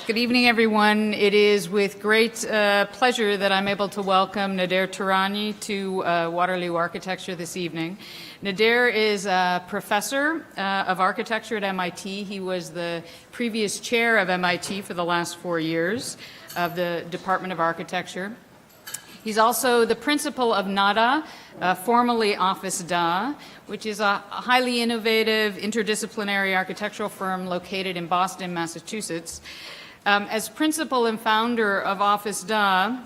Good evening, everyone. It is with great pleasure that I'm able to welcome Nader Tehrani to Waterloo Architecture this evening. Nader is a professor of architecture at MIT. He was the previous chair of MIT for the last 4 years of the Department of Architecture. He's also the principal of Nader, formerly Office Da, which is a highly innovative interdisciplinary architectural firm located in Boston, Massachusetts. As principal and founder of Office Da,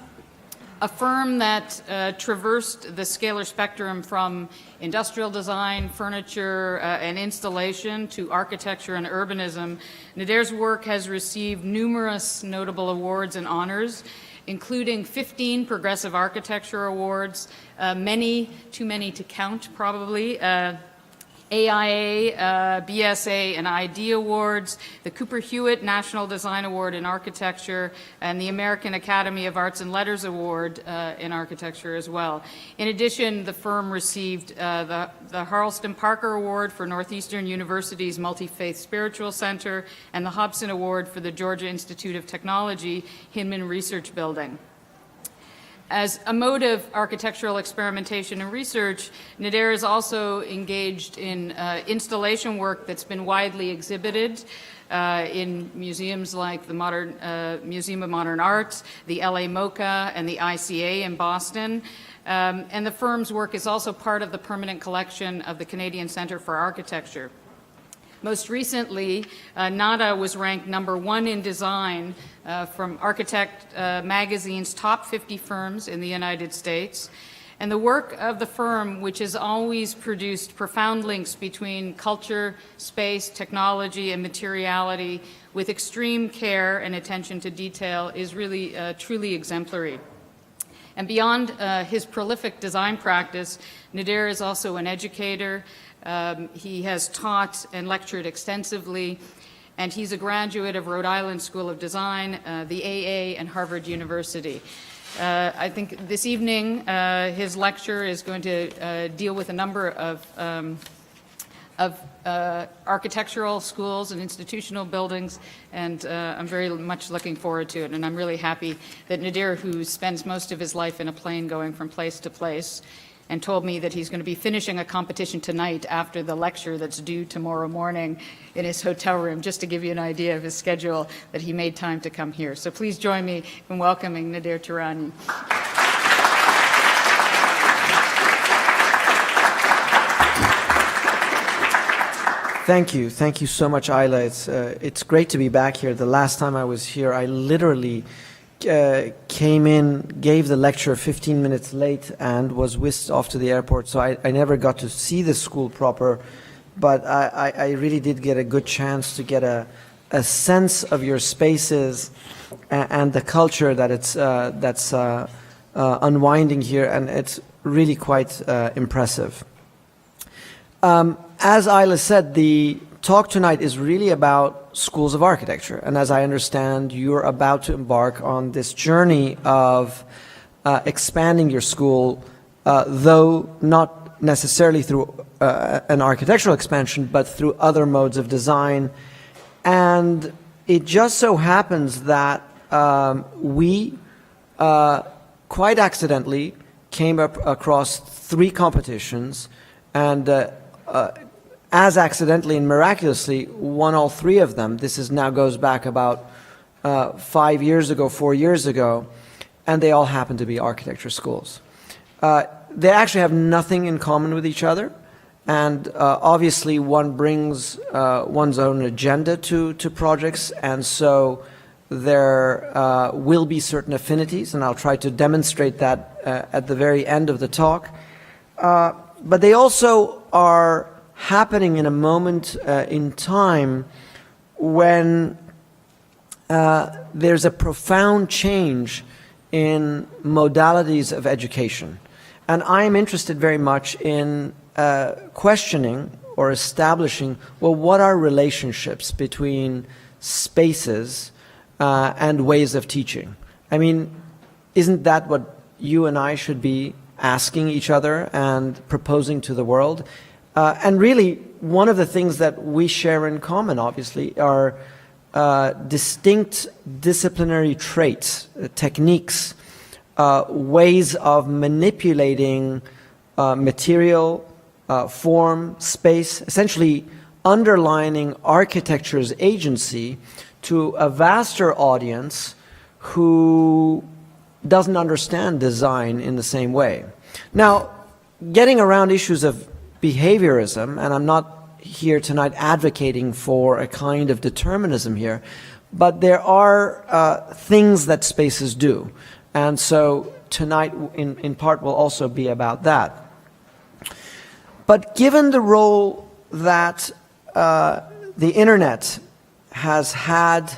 a firm that traversed the scalar spectrum from industrial design, furniture, and installation to architecture and urbanism, Nader's work has received numerous notable awards and honors, including 15 Progressive Architecture Awards, many, too many to count probably, AIA, BSA, and ID Awards, the Cooper Hewitt National Design Award in Architecture, and the American Academy of Arts and Letters Award in Architecture as well. In addition, the firm received the Harleston Parker Award for Northeastern University's Multi-Faith Spiritual Center and the Hobson Award for the Georgia Institute of Technology Hinman Research Building. As a mode of architectural experimentation and research, Nader is also engaged in installation work that's been widely exhibited in museums like the Museum of Modern Art, the LA MoCA, and the ICA in Boston. And the firm's work is also part of the permanent collection of the Canadian Centre for Architecture. Most recently, Nader was ranked #1 in design from Architect Magazine's top 50 firms in the United States. And the work of the firm, which has always produced profound links between culture, space, technology, and materiality with extreme care and attention to detail, is really truly exemplary. And beyond his prolific design practice, Nader is also an educator. He has taught and lectured extensively, and he's a graduate of Rhode Island School of Design, the AA, and Harvard University. I think this evening his lecture is going to deal with a number of architectural schools and institutional buildings, and I'm very much looking forward to it. And I'm really happy that Nader, who spends most of his life in a plane going from place to place, and told me that he's going to be finishing a competition tonight after the lecture that's due tomorrow morning in his hotel room, just to give you an idea of his schedule, that he made time to come here. So please join me in welcoming Nader Tehrani. Thank you. Thank you so much, Ayla. It's great to be back here. The last time I was here, I literally came in, gave the lecture 15 minutes late, and was whisked off to the airport. So I never got to see the school proper, but I really did get a good chance to get a sense of your spaces and the culture that that's unwinding here, and it's really quite impressive. As Ayla said, the talk tonight is really about schools of architecture, and as I understand, you're about to embark on this journey of expanding your school, though not necessarily through an architectural expansion, but through other modes of design. And it just so happens that we quite accidentally came up across 3 competitions, and as accidentally and miraculously won all 3 of them. This now goes back about 5 years ago, 4 years ago, and they all happen to be architecture schools. They actually have nothing in common with each other, and obviously one brings one's own agenda to projects, and so there will be certain affinities, and I'll try to demonstrate that at the very end of the talk. But they also are happening in a moment in time when there's a profound change in modalities of education. And I'm interested very much in questioning or establishing, well, what are relationships between spaces and ways of teaching? I mean, isn't that what you and I should be asking each other and proposing to the world? And really, one of the things that we share in common, obviously, are distinct disciplinary traits, techniques, ways of manipulating material, form, space, essentially underlining architecture's agency to a vaster audience who doesn't understand design in the same way. Now, getting around issues of behaviorism, and I'm not here tonight advocating for a kind of determinism here, but there are things that spaces do. And so tonight, in part, will also be about that. But given the role that the internet has had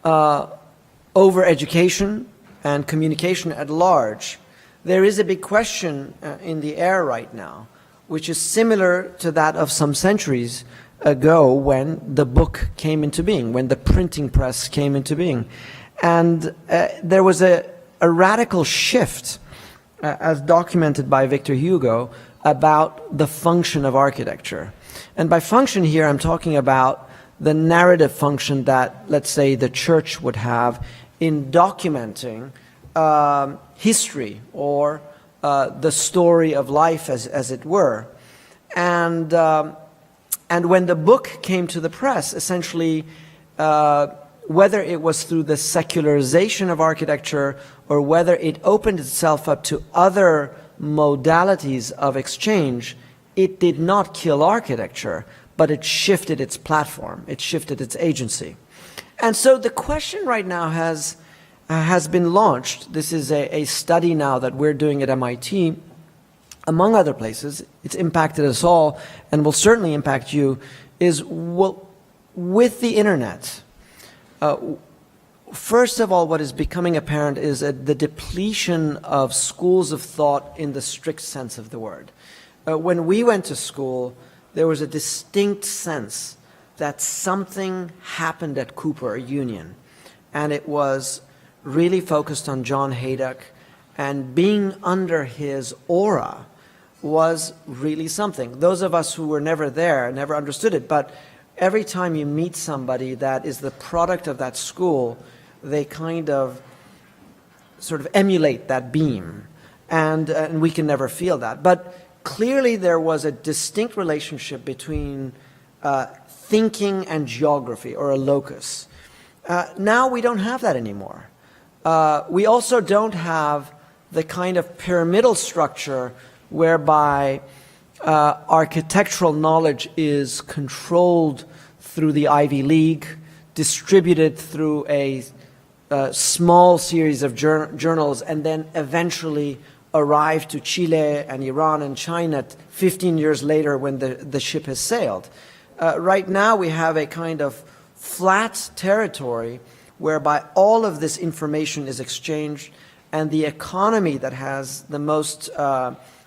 over education and communication at large, there is a big question in the air right now, which is similar to that of some centuries ago when the book came into being, when the printing press came into being. And there was a radical shift, as documented by Victor Hugo, about the function of architecture. And by function here, I'm talking about the narrative function that, let's say, the church would have in documenting history or the story of life, as it were. And when the book came to the press, essentially, whether it was through the secularization of architecture or whether it opened itself up to other modalities of exchange, it did not kill architecture, but it shifted its platform, it shifted its agency. And so the question right now has been launched. This is a study now that we're doing at MIT, among other places. It's impacted us all and will certainly impact you, is with the internet. First of all, what is becoming apparent is the depletion of schools of thought in the strict sense of the word. When we went to school, there was a distinct sense that something happened at Cooper Union, and it was really focused on John Haydock, and being under his aura was really something. Those of us who were never there never understood it, but every time you meet somebody that is the product of that school, they kind of sort of emulate that beam, and we can never feel that. But clearly there was a distinct relationship between thinking and geography, or a locus. Now we don't have that anymore. We also don't have the kind of pyramidal structure whereby architectural knowledge is controlled through the Ivy League, distributed through a small series of journals, and then eventually arrive to Chile and Iran and China 15 years later when the ship has sailed. Right now we have a kind of flat territory whereby all of this information is exchanged, and the economy that has the most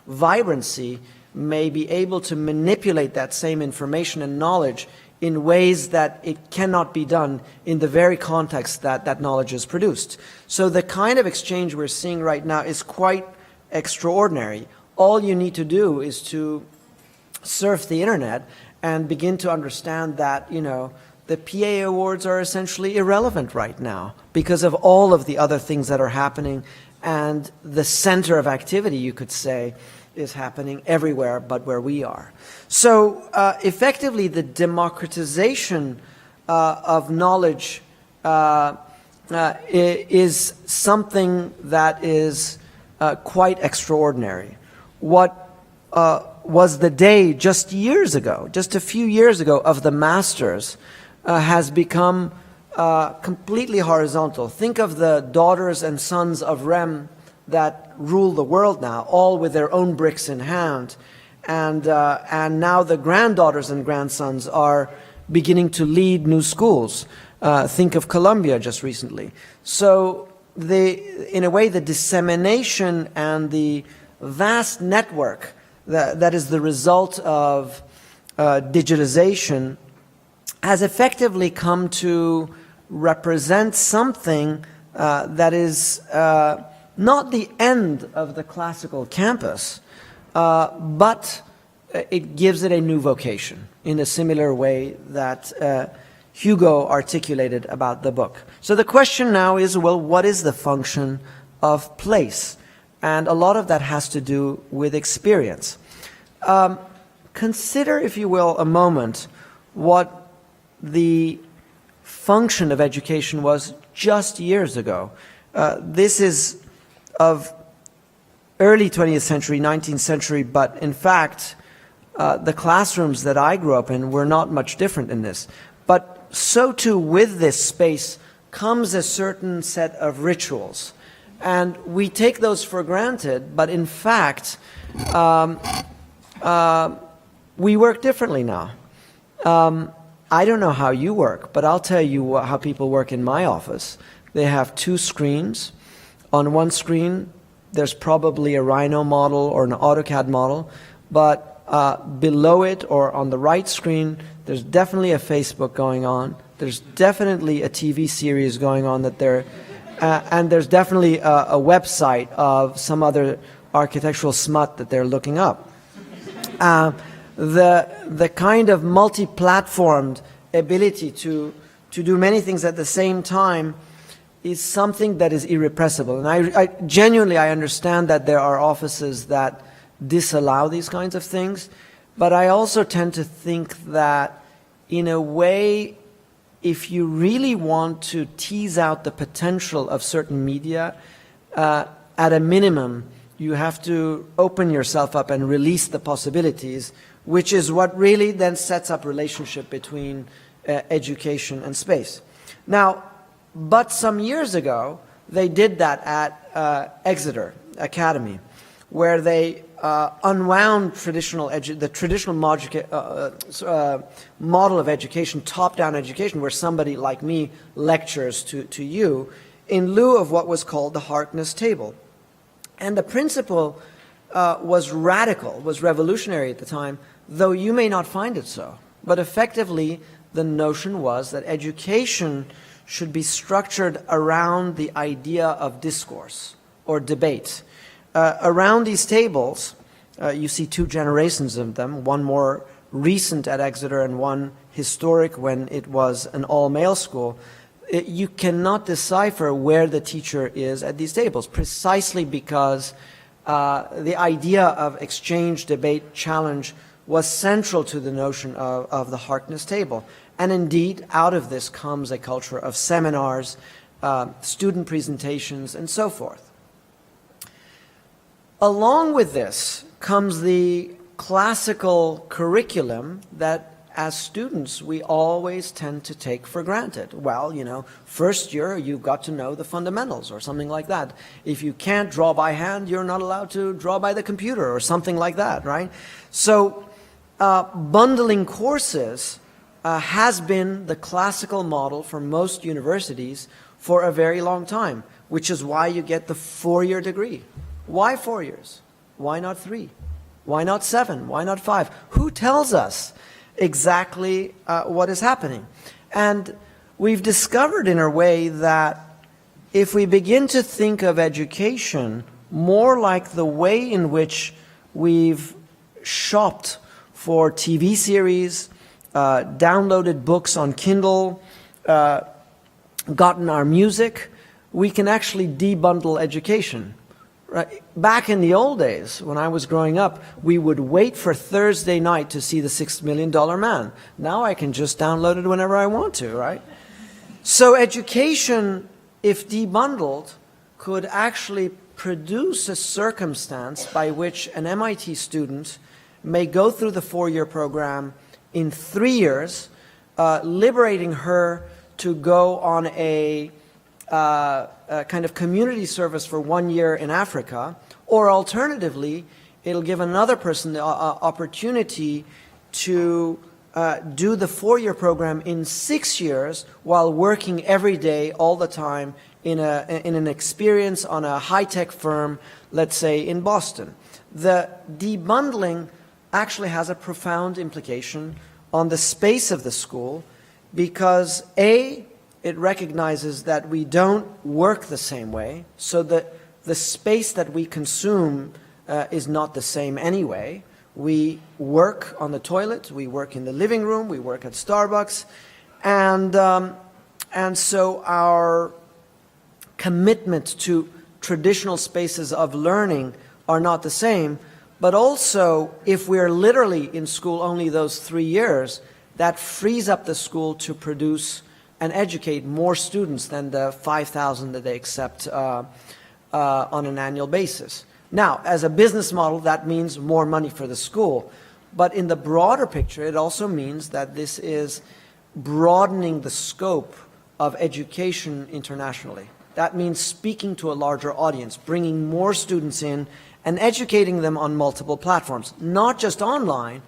vibrancy may be able to manipulate that same information and knowledge in ways that it cannot be done in the very context that that knowledge is produced. So the kind of exchange we're seeing right now is quite extraordinary. All you need to do is to surf the internet and begin to understand that, you know, the PA awards are essentially irrelevant right now because of all of the other things that are happening, and the center of activity, you could say, is happening everywhere but where we are. So effectively, the democratization of knowledge is something that is quite extraordinary. What was the day just years ago, just a few years ago, of the masters has become completely horizontal. Think of the daughters and sons of Rem that rule the world now, all with their own bricks in hand. And now the granddaughters and grandsons are beginning to lead new schools. Think of Columbia just recently. So in a way, the dissemination and the vast network that is the result of digitization has effectively come to represent something that is not the end of the classical campus, but it gives it a new vocation in a similar way that Hugo articulated about the book. So the question now is, well, what is the function of place? And a lot of that has to do with experience. Consider, if you will, a moment what the function of education was just years ago. This is of early 20th century, 19th century, but in fact, the classrooms that I grew up in were not much different in this. But so too with this space comes a certain set of rituals. And we take those for granted, but in fact, we work differently now. I don't know how you work, but I'll tell you how people work in my office. They have two screens. On one screen, there's probably a Rhino model or an AutoCAD model, but below it or on the right screen, there's definitely a Facebook going on. There's definitely a TV series going on that they're, and there's definitely a website of some other architectural smut that they're looking up. The kind of multi-platformed ability to do many things at the same time is something that is irrepressible. And I genuinely understand that there are offices that disallow these kinds of things, but I also tend to think that in a way, if you really want to tease out the potential of certain media, at a minimum, you have to open yourself up and release the possibilities, which is what really then sets up relationship between education and space. Now, but some years ago, they did that at Exeter Academy, where they unwound the traditional model of education, top-down education, where somebody like me lectures to you, in lieu of what was called the Harkness table. And the principle was radical, was revolutionary at the time, though you may not find it so. But effectively, the notion was that education should be structured around the idea of discourse or debate. Around these tables, you see two generations of them, one more recent at Exeter and one historic when it was an all-male school. You cannot decipher where the teacher is at these tables, precisely because the idea of exchange, debate, challenge was central to the notion of the Harkness table. And indeed, out of this comes a culture of seminars, student presentations, and so forth. Along with this comes the classical curriculum that as students we always tend to take for granted. Well, you know, first year you've got to know the fundamentals or something like that. If you can't draw by hand, you're not allowed to draw by the computer or something like that, right? So bundling courses has been the classical model for most universities for a very long time, which is why you get the 4-year degree. Why 4 years? Why not 3? Why not 7? Why not 5? Who tells us exactly what is happening? And we've discovered in a way that if we begin to think of education more like the way in which we've shopped for TV series, downloaded books on Kindle, gotten our music, we can actually debundle education. Right. Back in the old days, when I was growing up, we would wait for Thursday night to see the $6 Million Man. Now I can just download it whenever I want to, right? So education, if debundled, could actually produce a circumstance by which an MIT student may go through the 4-year program in 3 years, liberating her to go on a kind of community service for 1 year in Africa, or alternatively, it'll give another person the opportunity to do the 4-year program in 6 years while working every day, all the time, in an experience on a high-tech firm, let's say in Boston. The debundling actually has a profound implication on the space of the school because, A, it recognizes that we don't work the same way, so that the space that we consume is not the same anyway. We work on the toilet, we work in the living room, we work at Starbucks, And so our commitment to traditional spaces of learning are not the same, but also if we're literally in school only those 3 years, that frees up the school to produce and educate more students than the 5,000 that they accept on an annual basis. Now, as a business model, that means more money for the school. But in the broader picture, it also means that this is broadening the scope of education internationally. That means speaking to a larger audience, bringing more students in and educating them on multiple platforms, not just online,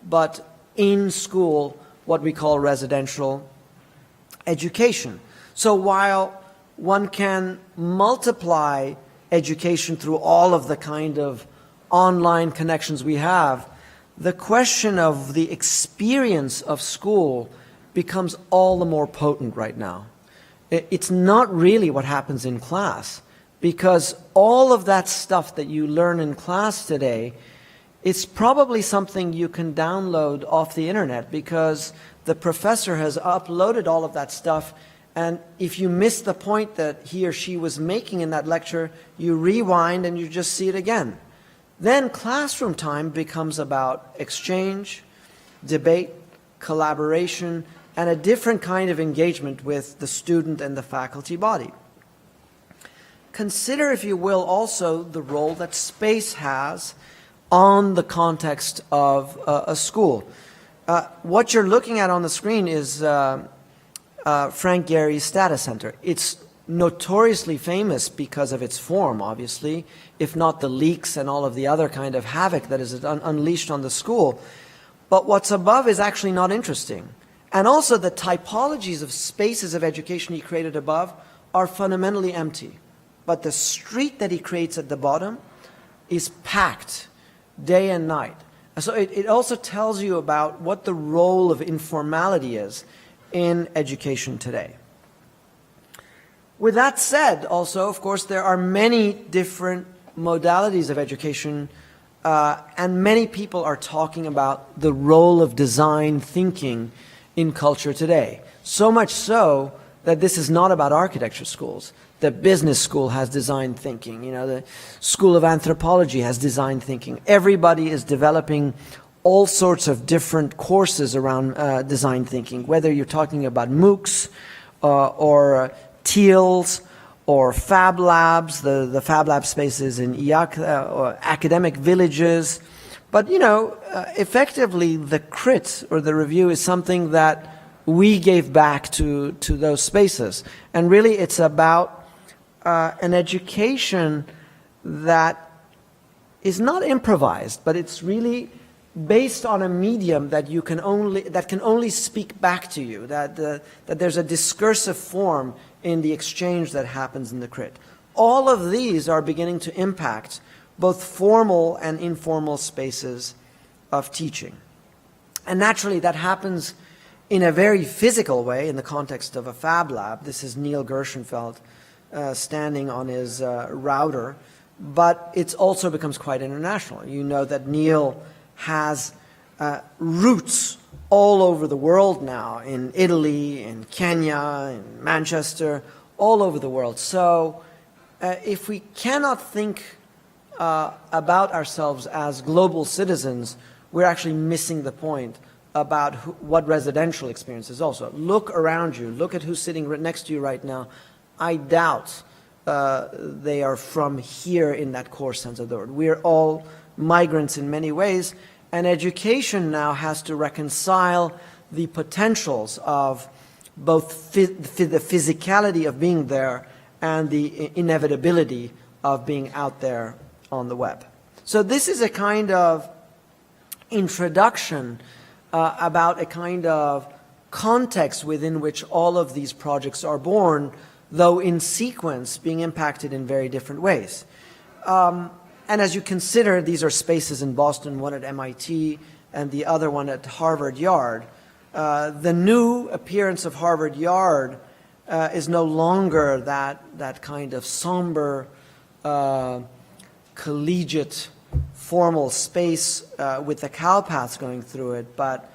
but in school, what we call residential education. So while one can multiply education through all of the kind of online connections we have, the question of the experience of school becomes all the more potent right now. It's not really what happens in class, because all of that stuff that you learn in class today, it's probably something you can download off the internet because the professor has uploaded all of that stuff, and if you miss the point that he or she was making in that lecture, you rewind and you just see it again. Then classroom time becomes about exchange, debate, collaboration, and a different kind of engagement with the student and the faculty body. Consider, if you will, also the role that space has on the context of a school. What you're looking at on the screen is Frank Gehry's Status Center. It's notoriously famous because of its form, obviously, if not the leaks and all of the other kind of havoc that is unleashed on the school. But what's above is actually not interesting. And also the typologies of spaces of education he created above are fundamentally empty. But the street that he creates at the bottom is packed day and night. And so it also tells you about what the role of informality is in education today. With that said, also, of course, there are many different modalities of education, and many people are talking about the role of design thinking in culture today. So much so that this is not about architecture schools. The business school has design thinking. You know, the School of Anthropology has design thinking. Everybody is developing all sorts of different courses around design thinking, whether you're talking about MOOCs or TEALs or Fab Labs, the Fab Lab spaces in IAC, or academic villages. But, you know, effectively the crit or the review is something that we gave back to those spaces. And really it's about an education that is not improvised, but it's really based on a medium that can only speak back to you, that there's a discursive form in the exchange that happens in the crit. All of these are beginning to impact both formal and informal spaces of teaching. And naturally that happens in a very physical way in the context of a Fab Lab. This is Neil Gershenfeld standing on his router, but it also becomes quite international. You know that Neil has roots all over the world now, in Italy, in Kenya, in Manchester, all over the world. So if we cannot think about ourselves as global citizens, we're actually missing the point about what residential experience is also. Look around you. Look at who's sitting right next to you right now. I doubt they are from here in that core sense of the word. We're all migrants in many ways, and education now has to reconcile the potentials of both the physicality of being there and the inevitability of being out there on the web. So this is a kind of introduction about a kind of context within which all of these projects are born, though in sequence being impacted in very different ways. And as you consider, these are spaces in Boston, one at MIT and the other one at Harvard Yard. The new appearance of Harvard Yard is no longer that kind of somber, collegiate, formal space with the cow paths going through it, but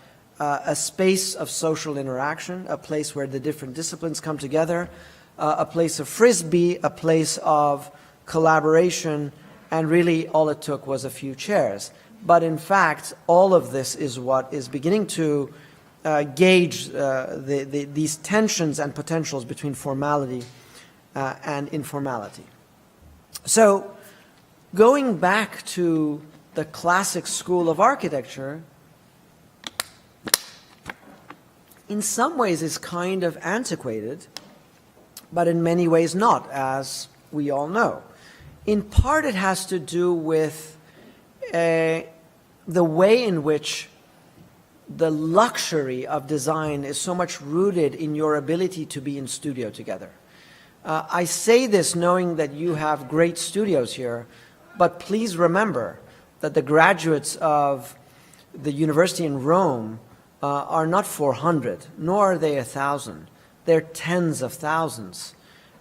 a space of social interaction, a place where the different disciplines come together, a place of frisbee, a place of collaboration, and really all it took was a few chairs. But in fact, all of this is what is beginning to gauge these tensions and potentials between formality and informality. So, going back to the classic school of architecture, in some ways is kind of antiquated, but in many ways not, as we all know. In part, it has to do with the way in which the luxury of design is so much rooted in your ability to be in studio together. I say this knowing that you have great studios here, but please remember that the graduates of the university in Rome are not 400, nor are they 1,000. They're tens of thousands.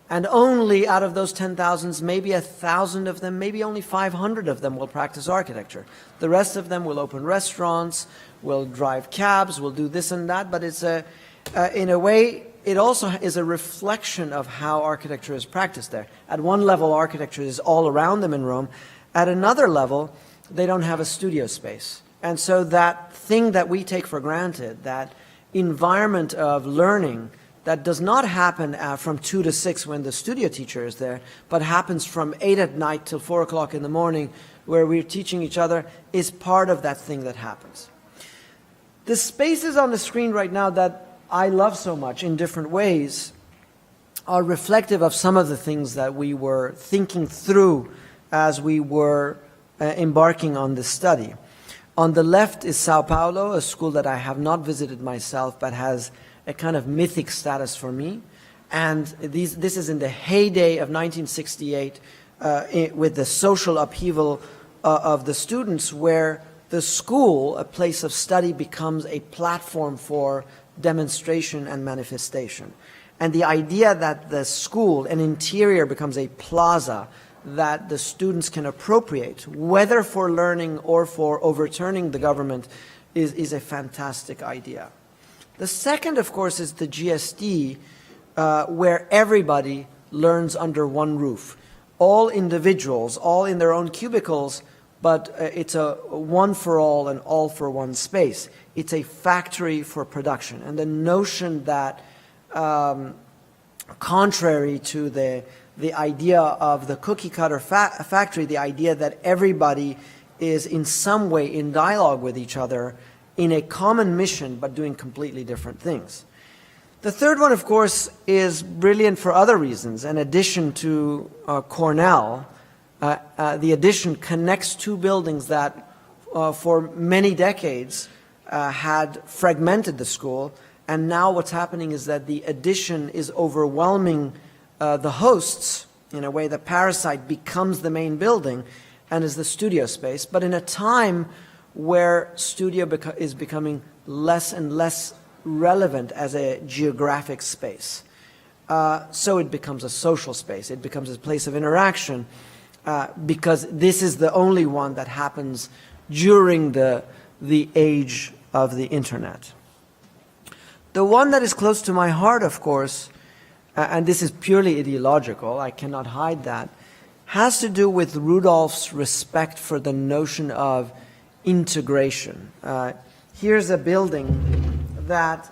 And only out of those 10,000, maybe 1,000 of them, maybe only 500 of them will practice architecture. The rest of them will open restaurants, will drive cabs, will do this and that, but it's in a way, it also is a reflection of how architecture is practiced there. At one level, architecture is all around them in Rome. At another level, they don't have a studio space. And so that thing that we take for granted, that environment of learning that does not happen from 2 to 6 when the studio teacher is there, but happens from 8 at night till 4 o'clock in the morning where we're teaching each other, is part of that thing that happens. The spaces on the screen right now that I love so much in different ways are reflective of some of the things that we were thinking through as we were embarking on this study. On the left is Sao Paulo, a school that I have not visited myself, but has a kind of mythic status for me. And this is in the heyday of 1968 with the social upheaval of the students, where the school, a place of study, becomes a platform for demonstration and manifestation. And the idea that the school, an interior, becomes a plaza that the students can appropriate, whether for learning or for overturning the government, is a fantastic idea. The second, of course, is the GSD, where everybody learns under one roof. All individuals, all in their own cubicles, but it's a one for all and all for one space. It's a factory for production. And the notion that, contrary to the idea of the cookie cutter factory, the idea that everybody is in some way in dialogue with each other in a common mission, but doing completely different things. The third one, of course, is brilliant for other reasons. In addition to Cornell, the addition connects two buildings that for many decades had fragmented the school, and now what's happening is that the addition is overwhelming the hosts. In a way, the parasite becomes the main building and is the studio space, but in a time where studio is becoming less and less relevant as a geographic space. So it becomes a social space. It becomes a place of interaction because this is the only one that happens during the age of the internet. The one that is close to my heart, of course, and this is purely ideological, I cannot hide that, has to do with Rudolph's respect for the notion of integration. Here's a building that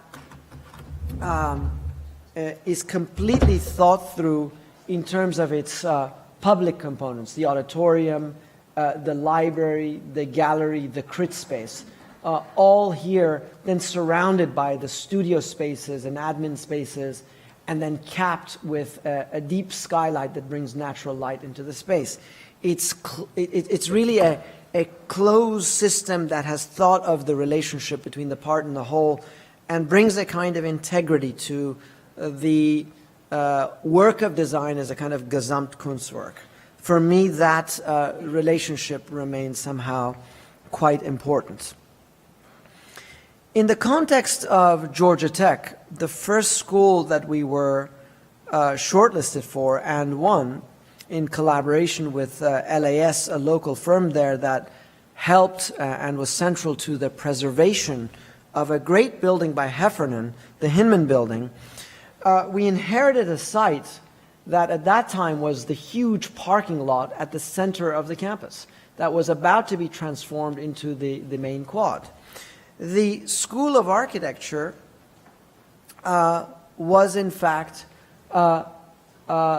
is completely thought through in terms of its public components, the auditorium, the library, the gallery, the crit space, all here, then surrounded by the studio spaces and admin spaces, and then capped with a deep skylight that brings natural light into the space. It's really a closed system that has thought of the relationship between the part and the whole, and brings a kind of integrity to the work of design as a kind of Gesamtkunstwerk. For me, that relationship remains somehow quite important. In the context of Georgia Tech, the first school that we were shortlisted for and won, in collaboration with LAS, a local firm there that helped and was central to the preservation of a great building by Heffernan, the Hinman Building, we inherited a site that at that time was the huge parking lot at the center of the campus that was about to be transformed into the main quad. The School of Architecture was in fact a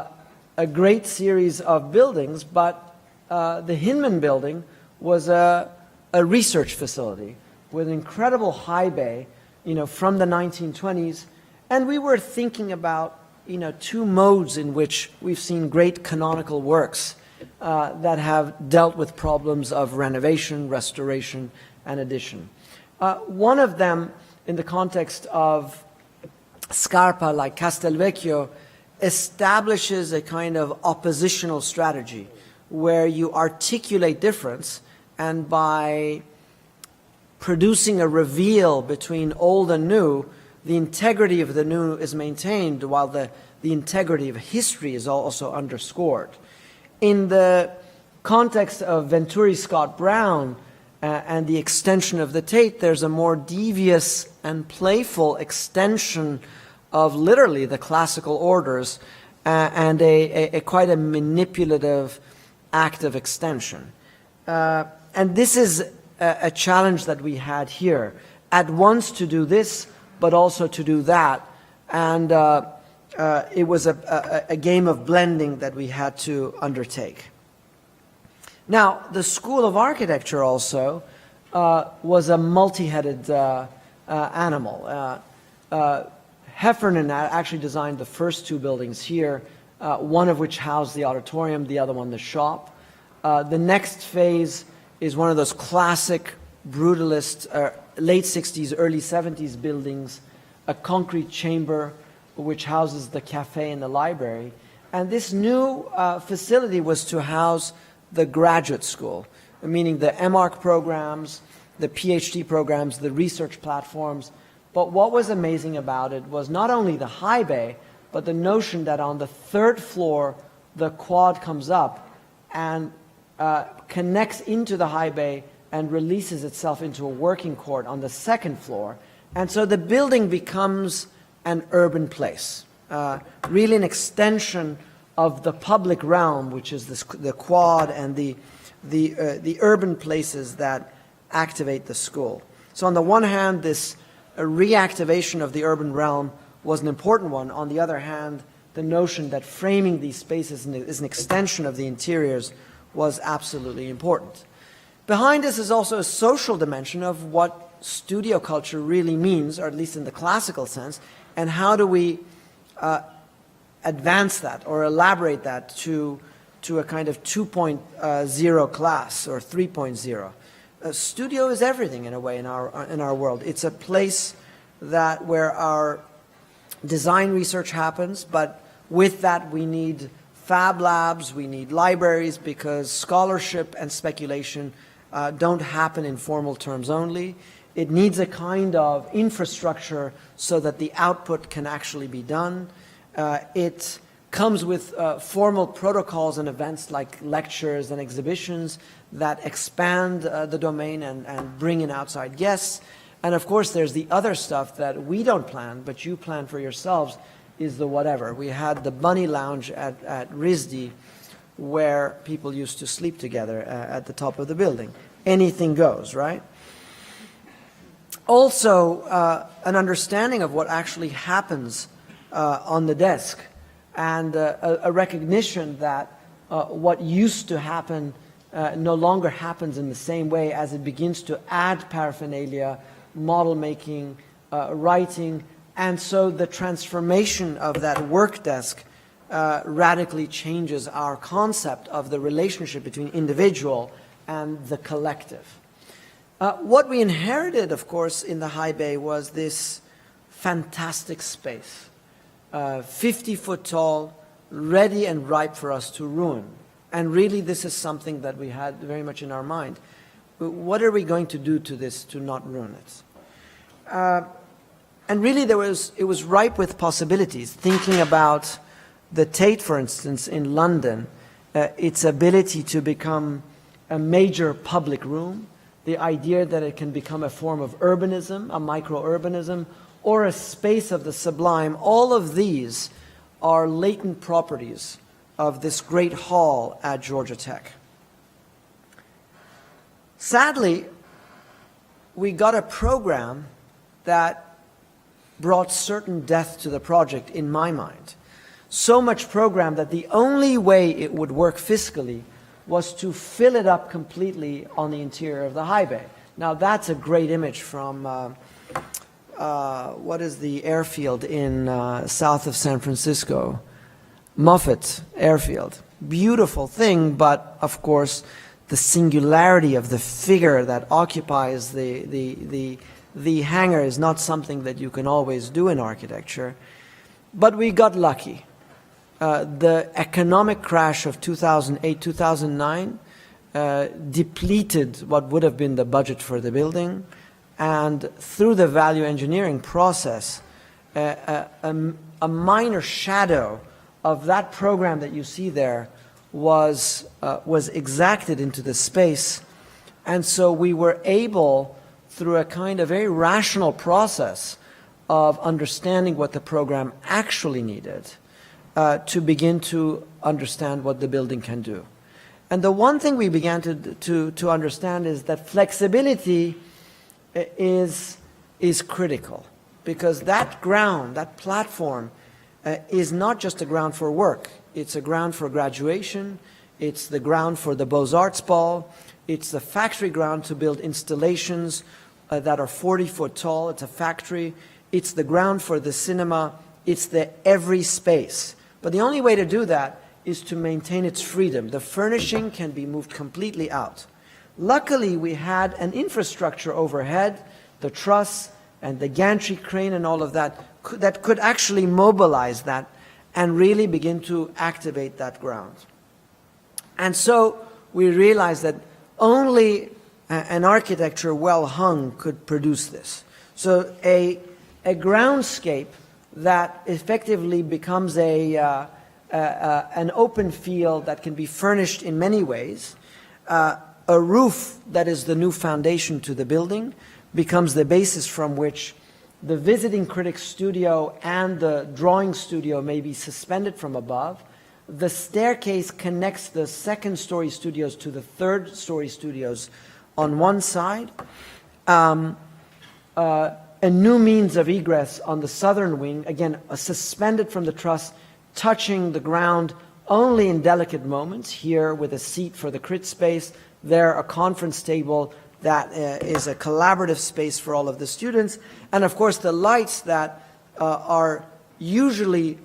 great series of buildings, but the Hinman Building was a research facility with an incredible high bay, from the 1920s. And we were thinking about, two modes in which we've seen great canonical works that have dealt with problems of renovation, restoration, and addition. One of them, in the context of Scarpa, like Castelvecchio, establishes a kind of oppositional strategy where you articulate difference, and by producing a reveal between old and new, the integrity of the new is maintained while the integrity of history is also underscored. In the context of Venturi Scott Brown and the extension of the Tate, there's a more devious and playful extension of literally the classical orders and quite a manipulative act of extension. And this is a challenge that we had here, at once to do this, but also to do that. And it was a game of blending that we had to undertake. Now, the School of Architecture also was a multi-headed animal. Heffernan actually designed the first two buildings here, one of which housed the auditorium, the other one the shop. The next phase is one of those classic brutalist late 60s, early 70s buildings, a concrete chamber which houses the cafe and the library. And this new facility was to house the graduate school, meaning the MArch programs, the PhD programs, the research platforms. But what was amazing about it was not only the high bay, but the notion that on the third floor, the quad comes up and connects into the high bay and releases itself into a working court on the second floor. And so the building becomes an urban place, really an extension of the public realm, which is the quad and the urban places that activate the school. So on the one hand, this reactivation of the urban realm was an important one. On the other hand, the notion that framing these spaces is an extension of the interiors was absolutely important. Behind this is also a social dimension of what studio culture really means, or at least in the classical sense, and how do we advance that or elaborate that to a kind of 2.0 class or 3.0. Studio is everything in a way in our world. It's a place where our design research happens, but with that we need fab labs, we need libraries, because scholarship and speculation don't happen in formal terms only. It needs a kind of infrastructure so that the output can actually be done. It comes with formal protocols and events like lectures and exhibitions that expand the domain and bring in outside guests. And of course, there's the other stuff that we don't plan, but you plan for yourselves, is the whatever. We had the Bunny Lounge at RISD, where people used to sleep together at the top of the building. Anything goes, right? Also, an understanding of what actually happens on the desk, and a recognition that what used to happen no longer happens in the same way, as it begins to add paraphernalia, model making, writing, and so the transformation of that work desk radically changes our concept of the relationship between individual and the collective. What we inherited, of course, in the high bay was this fantastic space, 50 foot tall, ready and ripe for us to ruin. And really, this is something that we had very much in our mind. What are we going to do to this to not ruin it? And really, it was ripe with possibilities. Thinking about the Tate, for instance, in London, its ability to become a major public room, the idea that it can become a form of urbanism, a micro-urbanism, or a space of the sublime, all of these are latent properties of this great hall at Georgia Tech. Sadly, we got a program that brought certain death to the project in my mind. So much program that the only way it would work fiscally was to fill it up completely on the interior of the high bay. Now that's a great image from, what is the airfield in south of San Francisco? Moffett Airfield. Beautiful thing, but of course the singularity of the figure that occupies the hangar is not something that you can always do in architecture. But we got lucky. The economic crash of 2008-2009 depleted what would have been the budget for the building, and through the value engineering process, a minor shadow of that program that you see there was exacted into the space. And so we were able, through a kind of very rational process of understanding what the program actually needed, to begin to understand what the building can do. And the one thing we began to understand is that flexibility is critical, because that ground, that platform, is not just a ground for work. It's a ground for graduation. It's the ground for the Beaux-Arts ball. It's the factory ground to build installations that are 40 foot tall. It's a factory. It's the ground for the cinema. It's the every space. But the only way to do that is to maintain its freedom. The furnishing can be moved completely out. Luckily, we had an infrastructure overhead, the truss and the gantry crane and all of that, that could actually mobilize that and really begin to activate that ground. And so we realized that only an architecture well hung could produce this. So a groundscape that effectively becomes an open field that can be furnished in many ways, a roof that is the new foundation to the building, becomes the basis from which the visiting critic's studio and the drawing studio may be suspended from above. The staircase connects the second-story studios to the third-story studios on one side. A new means of egress on the southern wing, again, suspended from the truss, touching the ground only in delicate moments, here with a seat for the crit space, there a conference table that is a collaborative space for all of the students, and of course the lights that are usually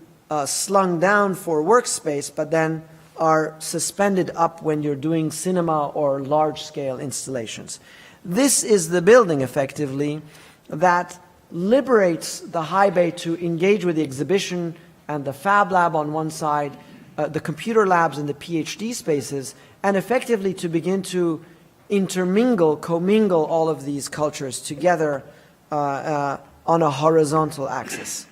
slung down for workspace, but then are suspended up when you're doing cinema or large-scale installations. This is the building, effectively, that liberates the high bay to engage with the exhibition and the fab lab on one side, the computer labs and the PhD spaces, and effectively to begin to intermingle, commingle all of these cultures together on a horizontal axis.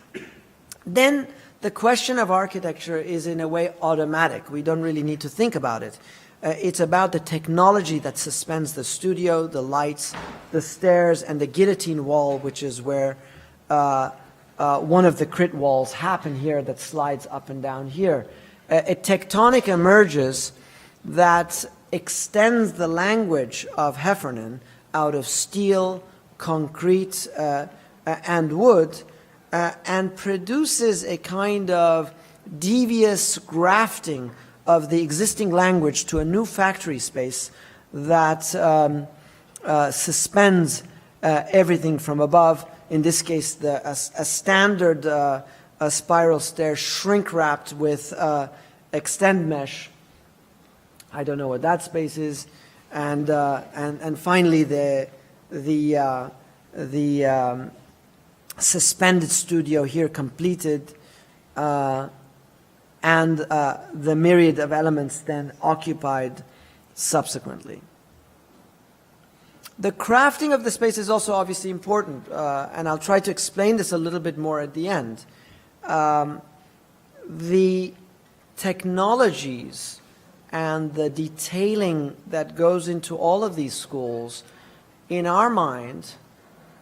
Then the question of architecture is in a way automatic. We don't really need to think about it. It's about the technology that suspends the studio, the lights, the stairs, and the guillotine wall, which is where one of the crit walls happen here that slides up and down here. A tectonic emerges that extends the language of Heffernan out of steel, concrete, and wood, and produces a kind of devious grafting of the existing language to a new factory space that suspends everything from above. In this case, a standard spiral stair shrink-wrapped with extend mesh. I don't know what that space is, and finally the suspended studio here completed, and the myriad of elements then occupied subsequently. The crafting of the space is also obviously important, and I'll try to explain this a little bit more at the end. The technologies and the detailing that goes into all of these schools in our mind,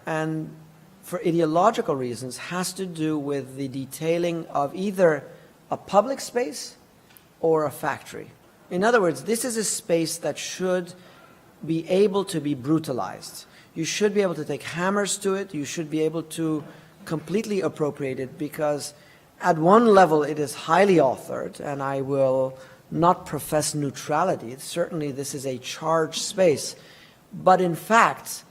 and for ideological reasons, has to do with the detailing of either a public space or a factory. In other words, this is a space that should be able to be brutalized. You should be able to take hammers to it. You should be able to completely appropriate it, because at one level it is highly authored, and I will not profess neutrality. Certainly this is a charged space. But in fact,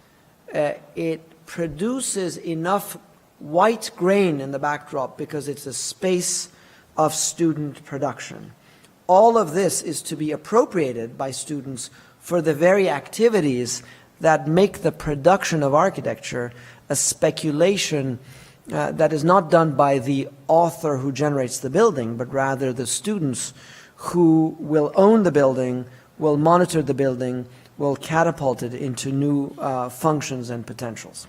it produces enough white grain in the backdrop because it's a space of student production. All of this is to be appropriated by students for the very activities that make the production of architecture a speculation that is not done by the author who generates the building, but rather the students who will own the building, will monitor the building, will catapult it into new functions and potentials.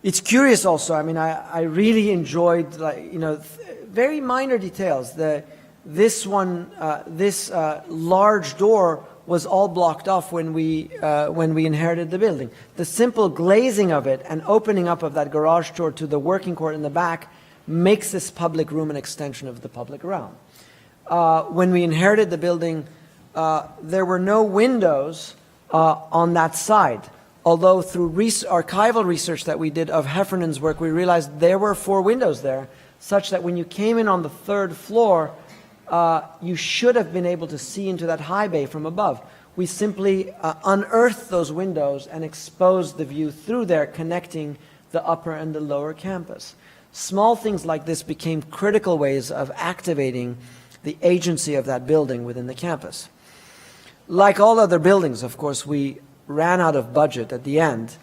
It's curious also, I mean, I really enjoyed, like, you know, very minor details. This large door was all blocked off when we inherited the building. The simple glazing of it and opening up of that garage door to the working court in the back makes this public room an extension of the public realm. When we inherited the building, there were no windows on that side. Although through archival research that we did of Heffernan's work, we realized there were 4 windows there, such that when you came in on the 3rd floor, you should have been able to see into that high bay from above. We simply unearthed those windows and exposed the view through there, connecting the upper and the lower campus. Small things like this became critical ways of activating the agency of that building within the campus. Like all other buildings, of course, we ran out of budget at the end,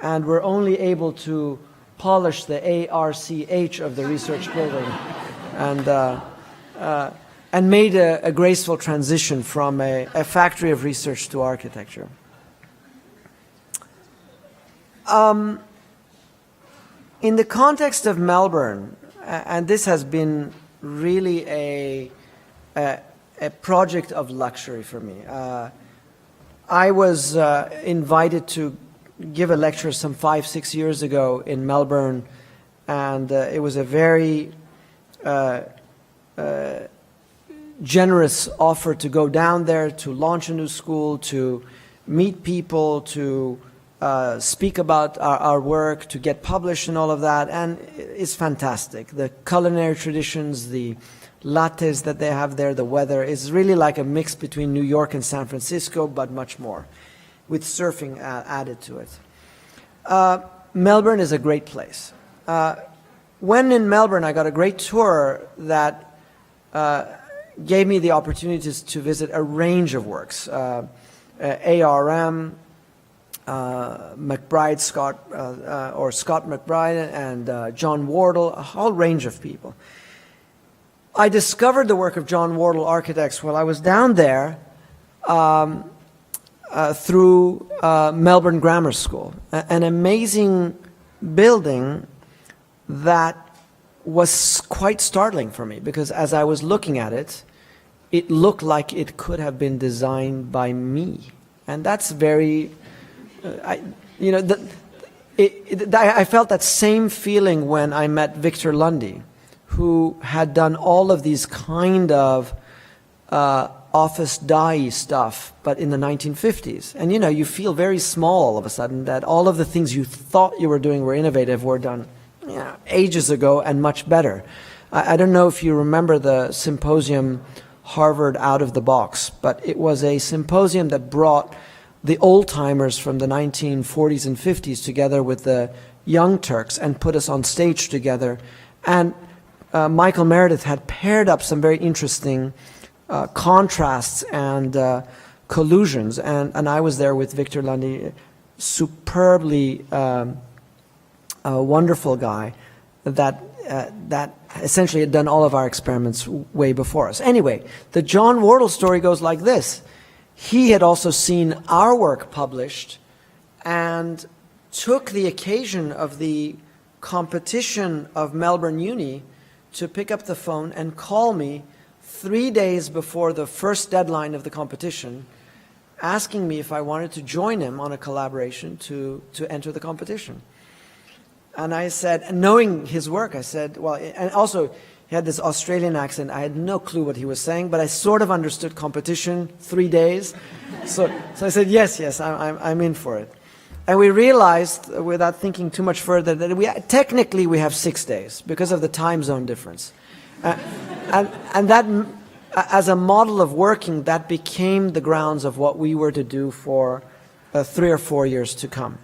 and were only able to polish the ARCH of the research building, and made a graceful transition from a factory of research to architecture. In the context of Melbourne, and this has been really a project of luxury for me. I was invited to give a lecture some 5-6 years ago in Melbourne, and it was a very generous offer to go down there, to launch a new school, to meet people, to speak about our work, to get published and all of that, and it's fantastic. The culinary traditions, the lattes that they have there, the weather is really like a mix between New York and San Francisco, but much more, with surfing added to it. Melbourne is a great place. When in Melbourne, I got a great tour that gave me the opportunities to visit a range of works. ARM, McBride, Scott McBride, and John Wardle, a whole range of people. I discovered the work of John Wardle architects while I was down there through Melbourne Grammar School, an amazing building that was quite startling for me, because as I was looking at it, it looked like it could have been designed by me. And that's very, I felt that same feeling when I met Victor Lundy, who had done all of these kind of office die stuff, but in the 1950s. And you feel very small all of a sudden that all of the things you thought you were doing were innovative were done ages ago and much better. I don't know if you remember the symposium Harvard Out of the Box, but it was a symposium that brought the old-timers from the 1940s and 50s together with the young Turks and put us on stage together. And Michael Meredith had paired up some very interesting contrasts and collusions, and I was there with Victor Lundy, superbly wonderful guy that essentially had done all of our experiments way before us. Anyway, the John Wardle story goes like this. He had also seen our work published and took the occasion of the competition of Melbourne Uni to pick up the phone and call me 3 days before the first deadline of the competition asking me if I wanted to join him on a collaboration to enter the competition. And I said, knowing his work, I said, well, and also he had this Australian accent. I had no clue what he was saying, but I sort of understood competition, 3 days. So I said, yes, I'm in for it. And we realized, without thinking too much further, that technically we have 6 days because of the time zone difference. And that, as a model of working, that became the grounds of what we were to do for 3 or 4 years to come.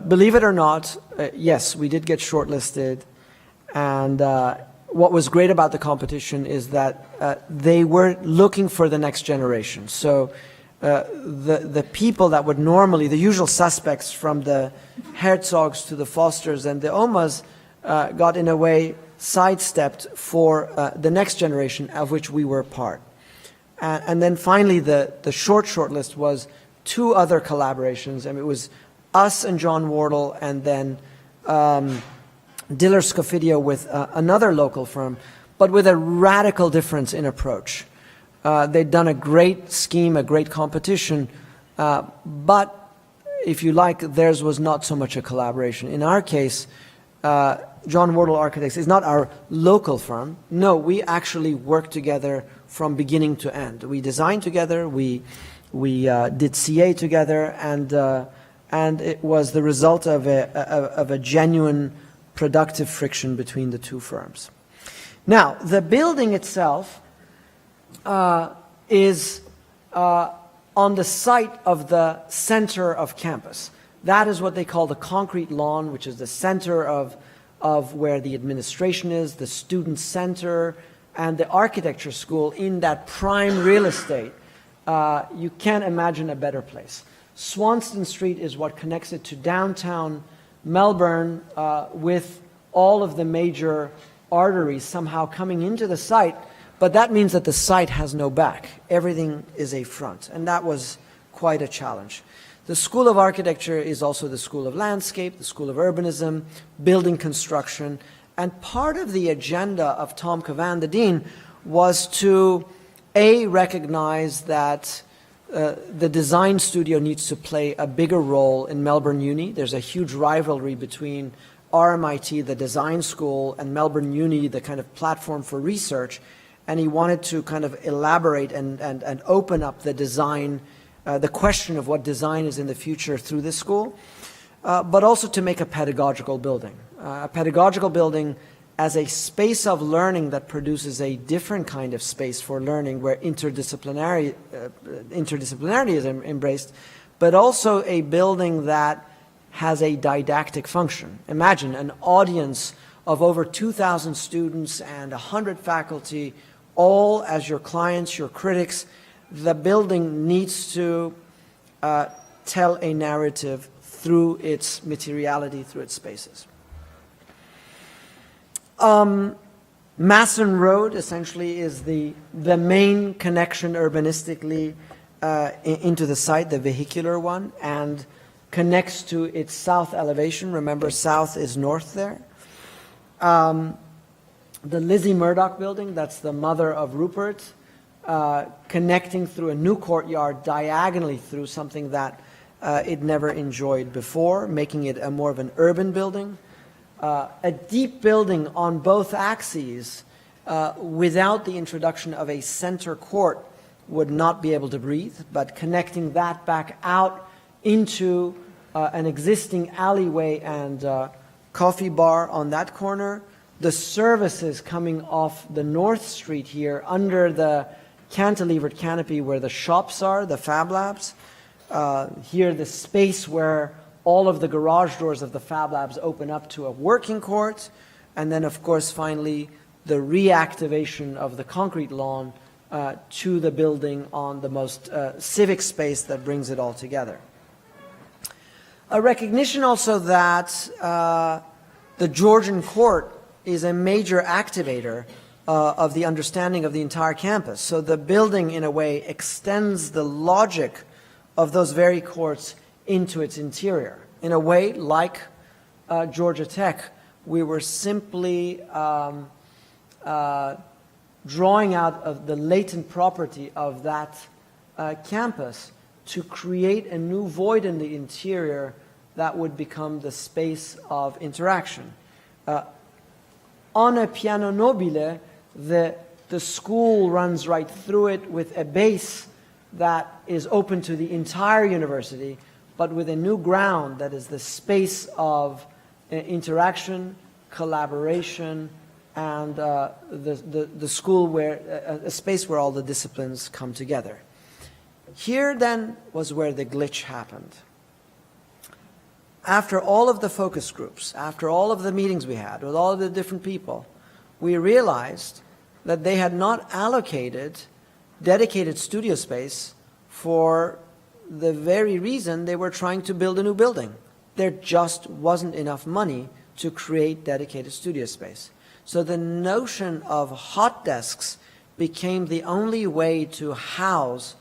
Believe it or not, yes, we did get shortlisted, and what was great about the competition is that they were looking for the next generation. So the people that would normally, the usual suspects from the Herzogs to the Fosters and the Omas, got in a way sidestepped for the next generation, of which we were part. And then finally the shortlist was 2 other collaborations, and it was us and John Wardle, and then Diller Scofidio with another local firm, but with a radical difference in approach. They'd done a great scheme, a great competition, but if you like, theirs was not so much a collaboration. In our case, John Wardle Architects is not our local firm. No, we actually work together from beginning to end. We designed together, we did CA together, and it was the result of a genuine productive friction between the 2 firms. Now, the building itself is on the site of the center of campus. That is what they call the concrete lawn, which is the center of where the administration is, the student center, and the architecture school in that prime real estate. You can't imagine a better place. Swanston Street is what connects it to downtown Melbourne, with all of the major arteries somehow coming into the site, but that means that the site has no back. Everything is a front, and that was quite a challenge. The School of Architecture is also the School of Landscape, the School of Urbanism, Building Construction, and part of the agenda of Tom Cavan, the dean, was to recognize that the design studio needs to play a bigger role in Melbourne Uni. There's a huge rivalry between RMIT, the design school, and Melbourne Uni, the kind of platform for research. And he wanted to kind of elaborate and open up the design, the question of what design is in the future through this school, but also to make a pedagogical building. A pedagogical building as a space of learning that produces a different kind of space for learning where interdisciplinarity is embraced, but also a building that has a didactic function. Imagine an audience of over 2,000 students and 100 faculty, all as your clients, your critics. The building needs to tell a narrative through its materiality, through its spaces. Masson Road essentially is the main connection urbanistically into the site, the vehicular one, and connects to its south elevation. Remember, south is north there. The Lizzie Murdoch building, that's the mother of Rupert, connecting through a new courtyard diagonally through something that it never enjoyed before, making it a more of an urban building. A deep building on both axes without the introduction of a center court would not be able to breathe, but connecting that back out into an existing alleyway and coffee bar on that corner. The services coming off the North Street here under the cantilevered canopy where the shops are, the Fab Labs. Here the space where all of the garage doors of the Fab Labs open up to a working court. And then, of course, finally, the reactivation of the concrete lawn to the building on the most civic space that brings it all together. A recognition also that the Georgian Court is a major activator of the understanding of the entire campus. So the building, in a way, extends the logic of those very courts into its interior. In a way, like Georgia Tech, we were simply drawing out of the latent property of that campus to create a new void in the interior that would become the space of interaction. On a piano nobile, the school runs right through it with a base that is open to the entire university, but with a new ground that is the space of interaction, collaboration, and the school where, a space where all the disciplines come together. Here then was where the glitch happened. After all of the focus groups, after all of the meetings we had with all of the different people, we realized that they had not allocated dedicated studio space for the very reason they were trying to build a new building. There just wasn't enough money to create dedicated studio space. So the notion of hot desks became the only way to house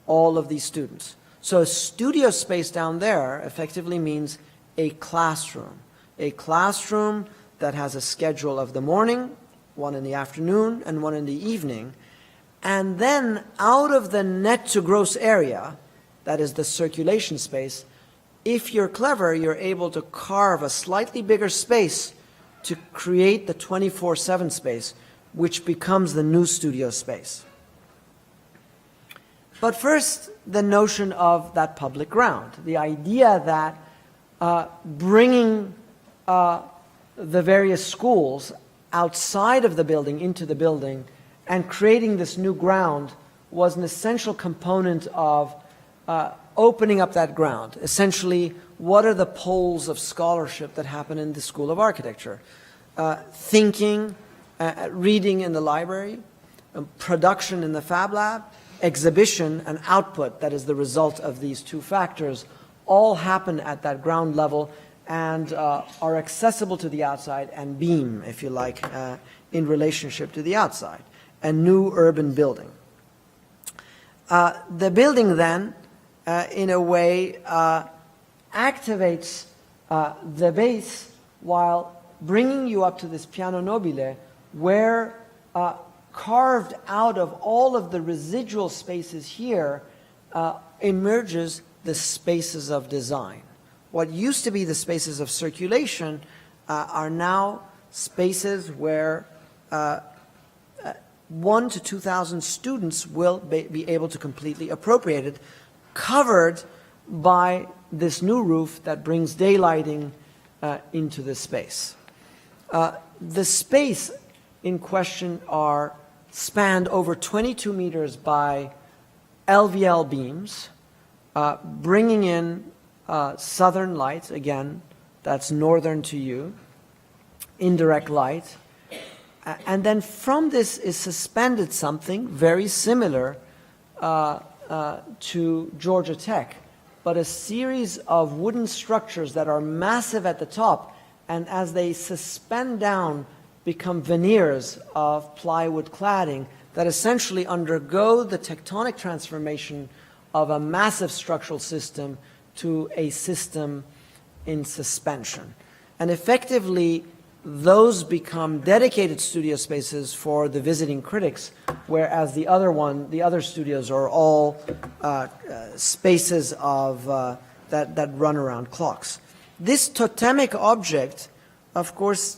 all of these students. So studio space down there effectively means a classroom that has a schedule of the morning, one in the afternoon, and one in the evening. And then out of the net to gross area, that is the circulation space, if you're clever, you're able to carve a slightly bigger space to create the 24/7 space, which becomes the new studio space. But first, the notion of that public ground, the idea that bringing the various schools outside of the building into the building and creating this new ground was an essential component of opening up that ground. Essentially, what are the poles of scholarship that happen in the School of Architecture? Thinking, reading in the library, production in the Fab Lab, exhibition and output, that is the result of these two factors, all happen at that ground level and are accessible to the outside and beam, if you like, in relationship to the outside. A new urban building. The building then, in a way, activates the base while bringing you up to this piano nobile, where carved out of all of the residual spaces here emerges the spaces of design. What used to be the spaces of circulation are now spaces where 1,000 to 2,000 students will be able to completely appropriate it, covered by this new roof that brings daylighting into the space. The space in question are spanned over 22 meters by LVL beams, bringing in southern light, again, that's northern to you, indirect light. And then from this is suspended something very similar to Georgia Tech, but a series of wooden structures that are massive at the top, and as they suspend down, become veneers of plywood cladding that essentially undergo the tectonic transformation of a massive structural system to a system in suspension. And effectively, those become dedicated studio spaces for the visiting critics, whereas the other studios are all spaces of that run around clocks. This totemic object, of course,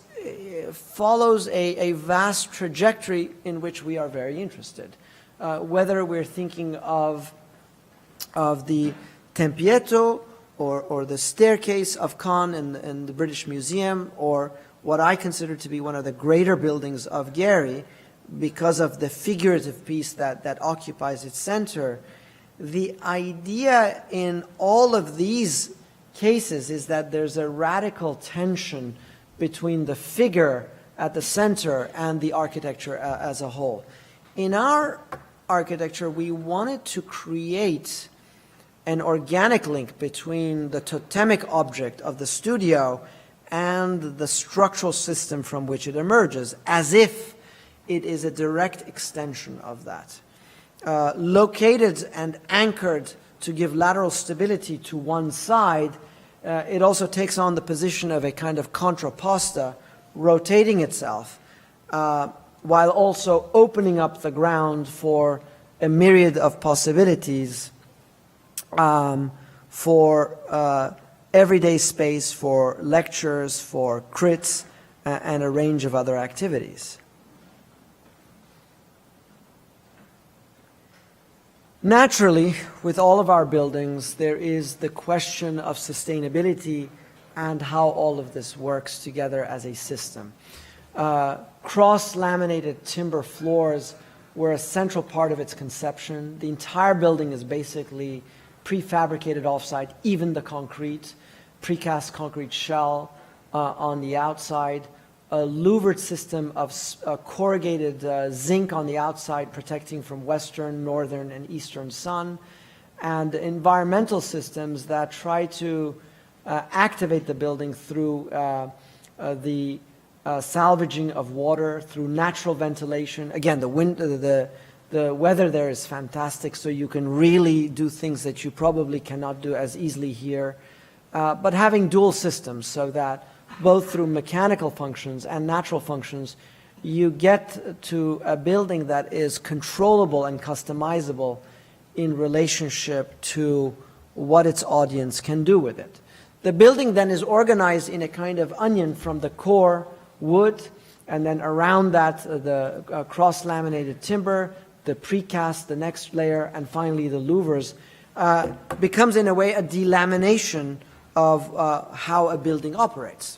follows a vast trajectory in which we are very interested. Whether we're thinking of the Tempietto or the staircase of Khan in the British Museum, or what I consider to be one of the greater buildings of Gehry because of the figurative piece that occupies its center. The idea in all of these cases is that there's a radical tension between the figure at the center and the architecture as a whole. In our architecture, we wanted to create an organic link between the totemic object of the studio and the structural system from which it emerges, as if it is a direct extension of that. Located and anchored to give lateral stability to one side, it also takes on the position of a kind of contrapposta, rotating itself, while also opening up the ground for a myriad of possibilities for everyday space, for lectures, for crits, and a range of other activities. Naturally, with all of our buildings, there is the question of sustainability and how all of this works together as a system. Cross-laminated timber floors were a central part of its conception. The entire building is basically prefabricated offsite, even the concrete, precast concrete shell on the outside, a louvered system of corrugated zinc on the outside protecting from western, northern, and eastern sun, and environmental systems that try to activate the building through the salvaging of water, through natural ventilation. Again, the weather there is fantastic, so you can really do things that you probably cannot do as easily here. But having dual systems so that both through mechanical functions and natural functions, you get to a building that is controllable and customizable in relationship to what its audience can do with it. The building then is organized in a kind of onion from the core wood, and then around that the cross-laminated timber, the precast, the next layer, and finally the louvers, becomes in a way a delamination of how a building operates.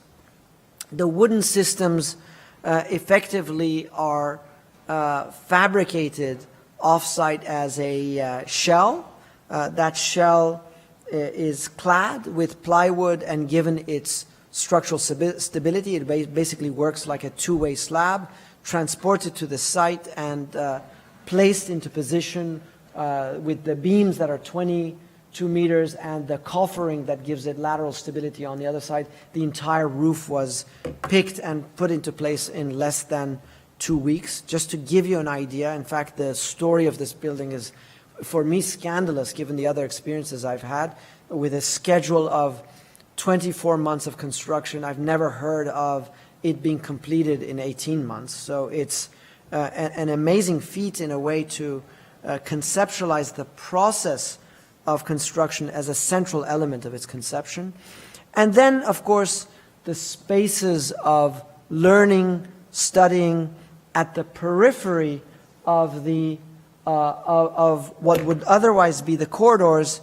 The wooden systems effectively are fabricated offsite as a shell. That shell is clad with plywood and given its structural stability. It basically works like a two-way slab, transported to the site and placed into position with the beams that are 22 meters and the coffering that gives it lateral stability on the other side. The entire roof was picked and put into place in less than 2 weeks. Just to give you an idea, in fact, the story of this building is, for me, scandalous given the other experiences I've had. With a schedule of 24 months of construction, I've never heard of it being completed in 18 months. So it's an amazing feat in a way to conceptualize the process of construction as a central element of its conception. And then, of course, the spaces of learning, studying at the periphery of the of what would otherwise be the corridors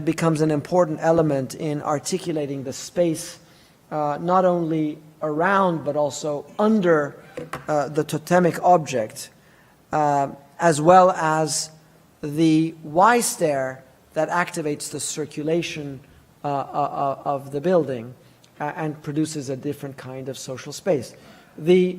becomes an important element in articulating the space not only around but also under the totemic object, as well as the Y-stair that activates the circulation of the building and produces a different kind of social space. The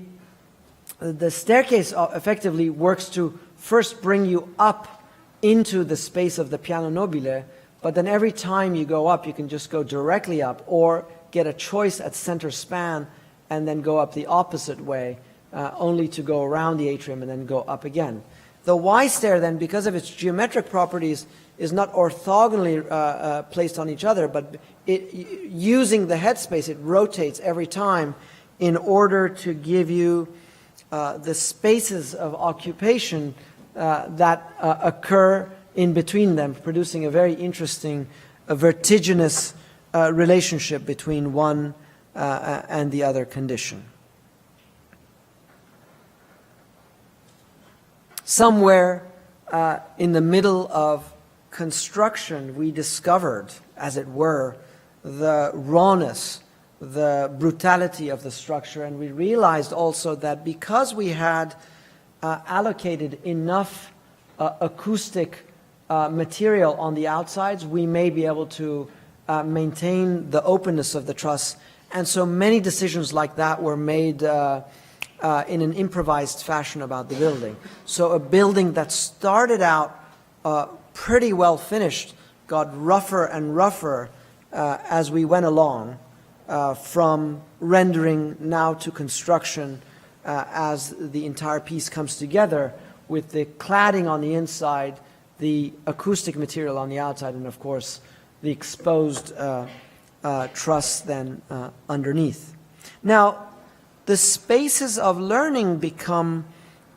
staircase effectively works to first bring you up into the space of the piano nobile, but then every time you go up, you can just go directly up or get a choice at center span and then go up the opposite way, only to go around the atrium and then go up again. The Y-stair then, because of its geometric properties, is not orthogonally placed on each other, but using the headspace, it rotates every time in order to give you the spaces of occupation that occur in between them, producing a very interesting, vertiginous relationship between one and the other condition. Somewhere in the middle of construction, we discovered, as it were, the rawness, the brutality of the structure, and we realized also that because we had allocated enough acoustic material on the outsides, we may be able to maintain the openness of the truss. And so many decisions like that were made in an improvised fashion about the building. So a building that started out pretty well finished got rougher and rougher as we went along, from rendering now to construction, as the entire piece comes together with the cladding on the inside, the acoustic material on the outside, and of course the exposed truss then underneath. Now, the spaces of learning become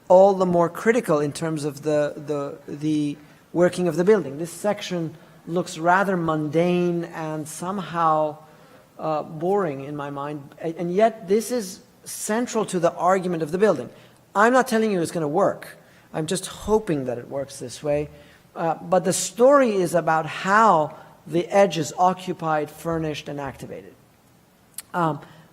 all the more critical in terms of the working of the building. This section looks rather mundane and somehow boring in my mind. And yet this is central to the argument of the building. I'm not telling you it's going to work. I'm just hoping that it works this way. But the story is about how the edge is occupied, furnished, and activated.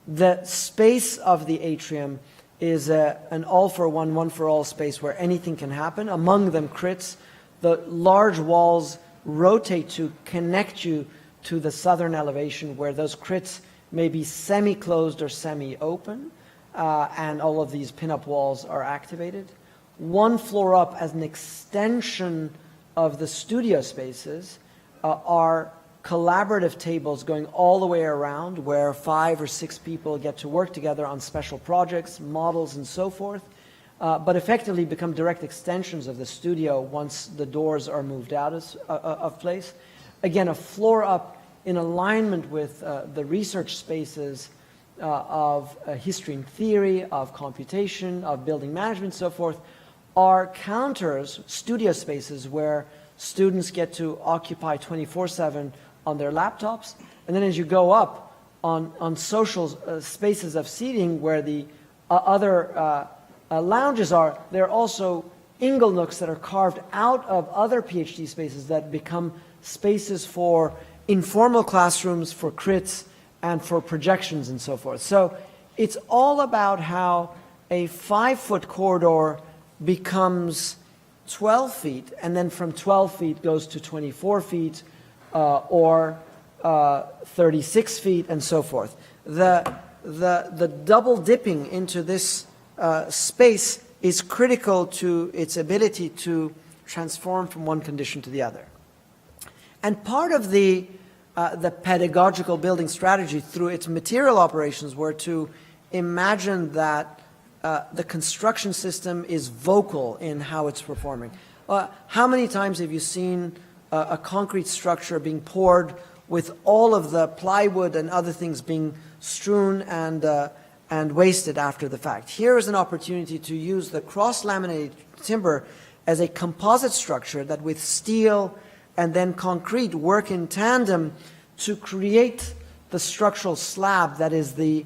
The space of the atrium is an all-for-one, one-for-all space where anything can happen, among them crits. The large walls rotate to connect you to the southern elevation where those crits may be semi-closed or semi-open, and all of these pin-up walls are activated. One floor up, as an extension of the studio spaces, are collaborative tables going all the way around where 5 or 6 people get to work together on special projects, models, and so forth, but effectively become direct extensions of the studio once the doors are moved out of place. Again, a floor up in alignment with the research spaces of history and theory, of computation, of building management, so forth, are counters, studio spaces, where students get to occupy 24/7 on their laptops. And then as you go up on social spaces of seating where the other lounges are, there are also ingle nooks that are carved out of other PhD spaces that become spaces for informal classrooms, for crits, and for projections and so forth. So it's all about how a 5-foot corridor becomes 12 feet, and then from 12 feet goes to 24 feet, or 36 feet, and so forth. The double dipping into this space is critical to its ability to transform from one condition to the other. And part of the pedagogical building strategy through its material operations were to imagine that the construction system is vocal in how it's performing. How many times have you seen a concrete structure being poured with all of the plywood and other things being strewn and wasted after the fact? Here is an opportunity to use the cross-laminated timber as a composite structure that with steel and then concrete work in tandem to create the structural slab that is the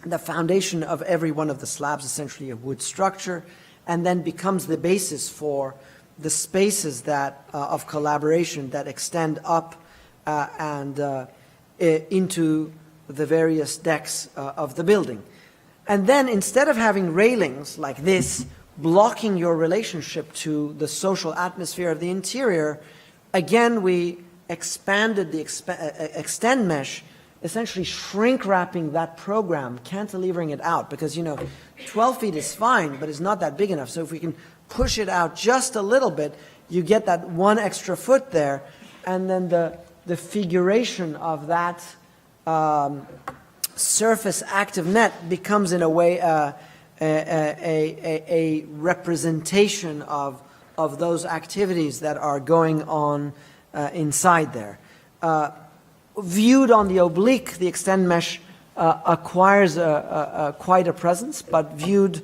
the foundation of every one of the slabs, essentially a wood structure, and then becomes the basis for the spaces that of collaboration that extend up and into the various decks of the building. And then instead of having railings like this blocking your relationship to the social atmosphere of the interior, again we expanded the extend mesh, essentially shrink wrapping that program, cantilevering it out, because 12 feet is fine, but it's not that big enough. So if we can push it out just a little bit, you get that one extra foot there, and then the figuration of that surface active net becomes in a way a representation of those activities that are going on inside there. Viewed on the oblique, the extend mesh acquires quite a presence, but viewed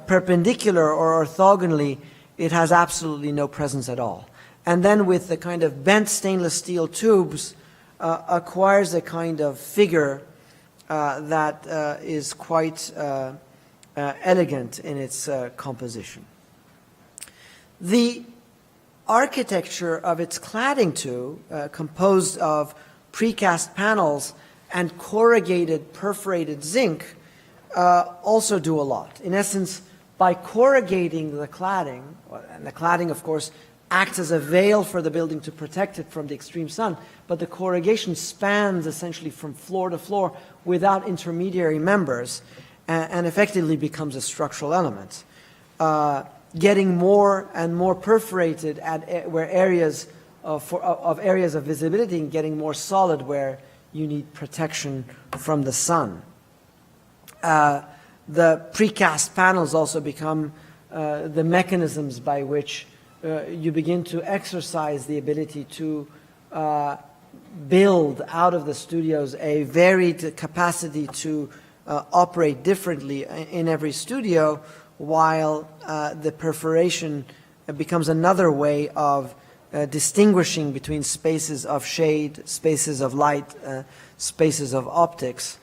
perpendicular or orthogonally, it has absolutely no presence at all. And then with the kind of bent stainless steel tubes, acquires a kind of figure that is quite elegant in its composition. The architecture of its cladding too, composed of precast panels and corrugated perforated zinc, also do a lot. In essence, by corrugating the cladding, and the cladding of course acts as a veil for the building to protect it from the extreme sun, but the corrugation spans essentially from floor to floor without intermediary members, and effectively becomes a structural element. Getting more and more perforated at where areas of areas of visibility, and getting more solid where you need protection from the sun. The precast panels also become the mechanisms by which you begin to exercise the ability to build out of the studios a varied capacity to operate differently in every studio, while the perforation becomes another way of distinguishing between spaces of shade, spaces of light, spaces of optics,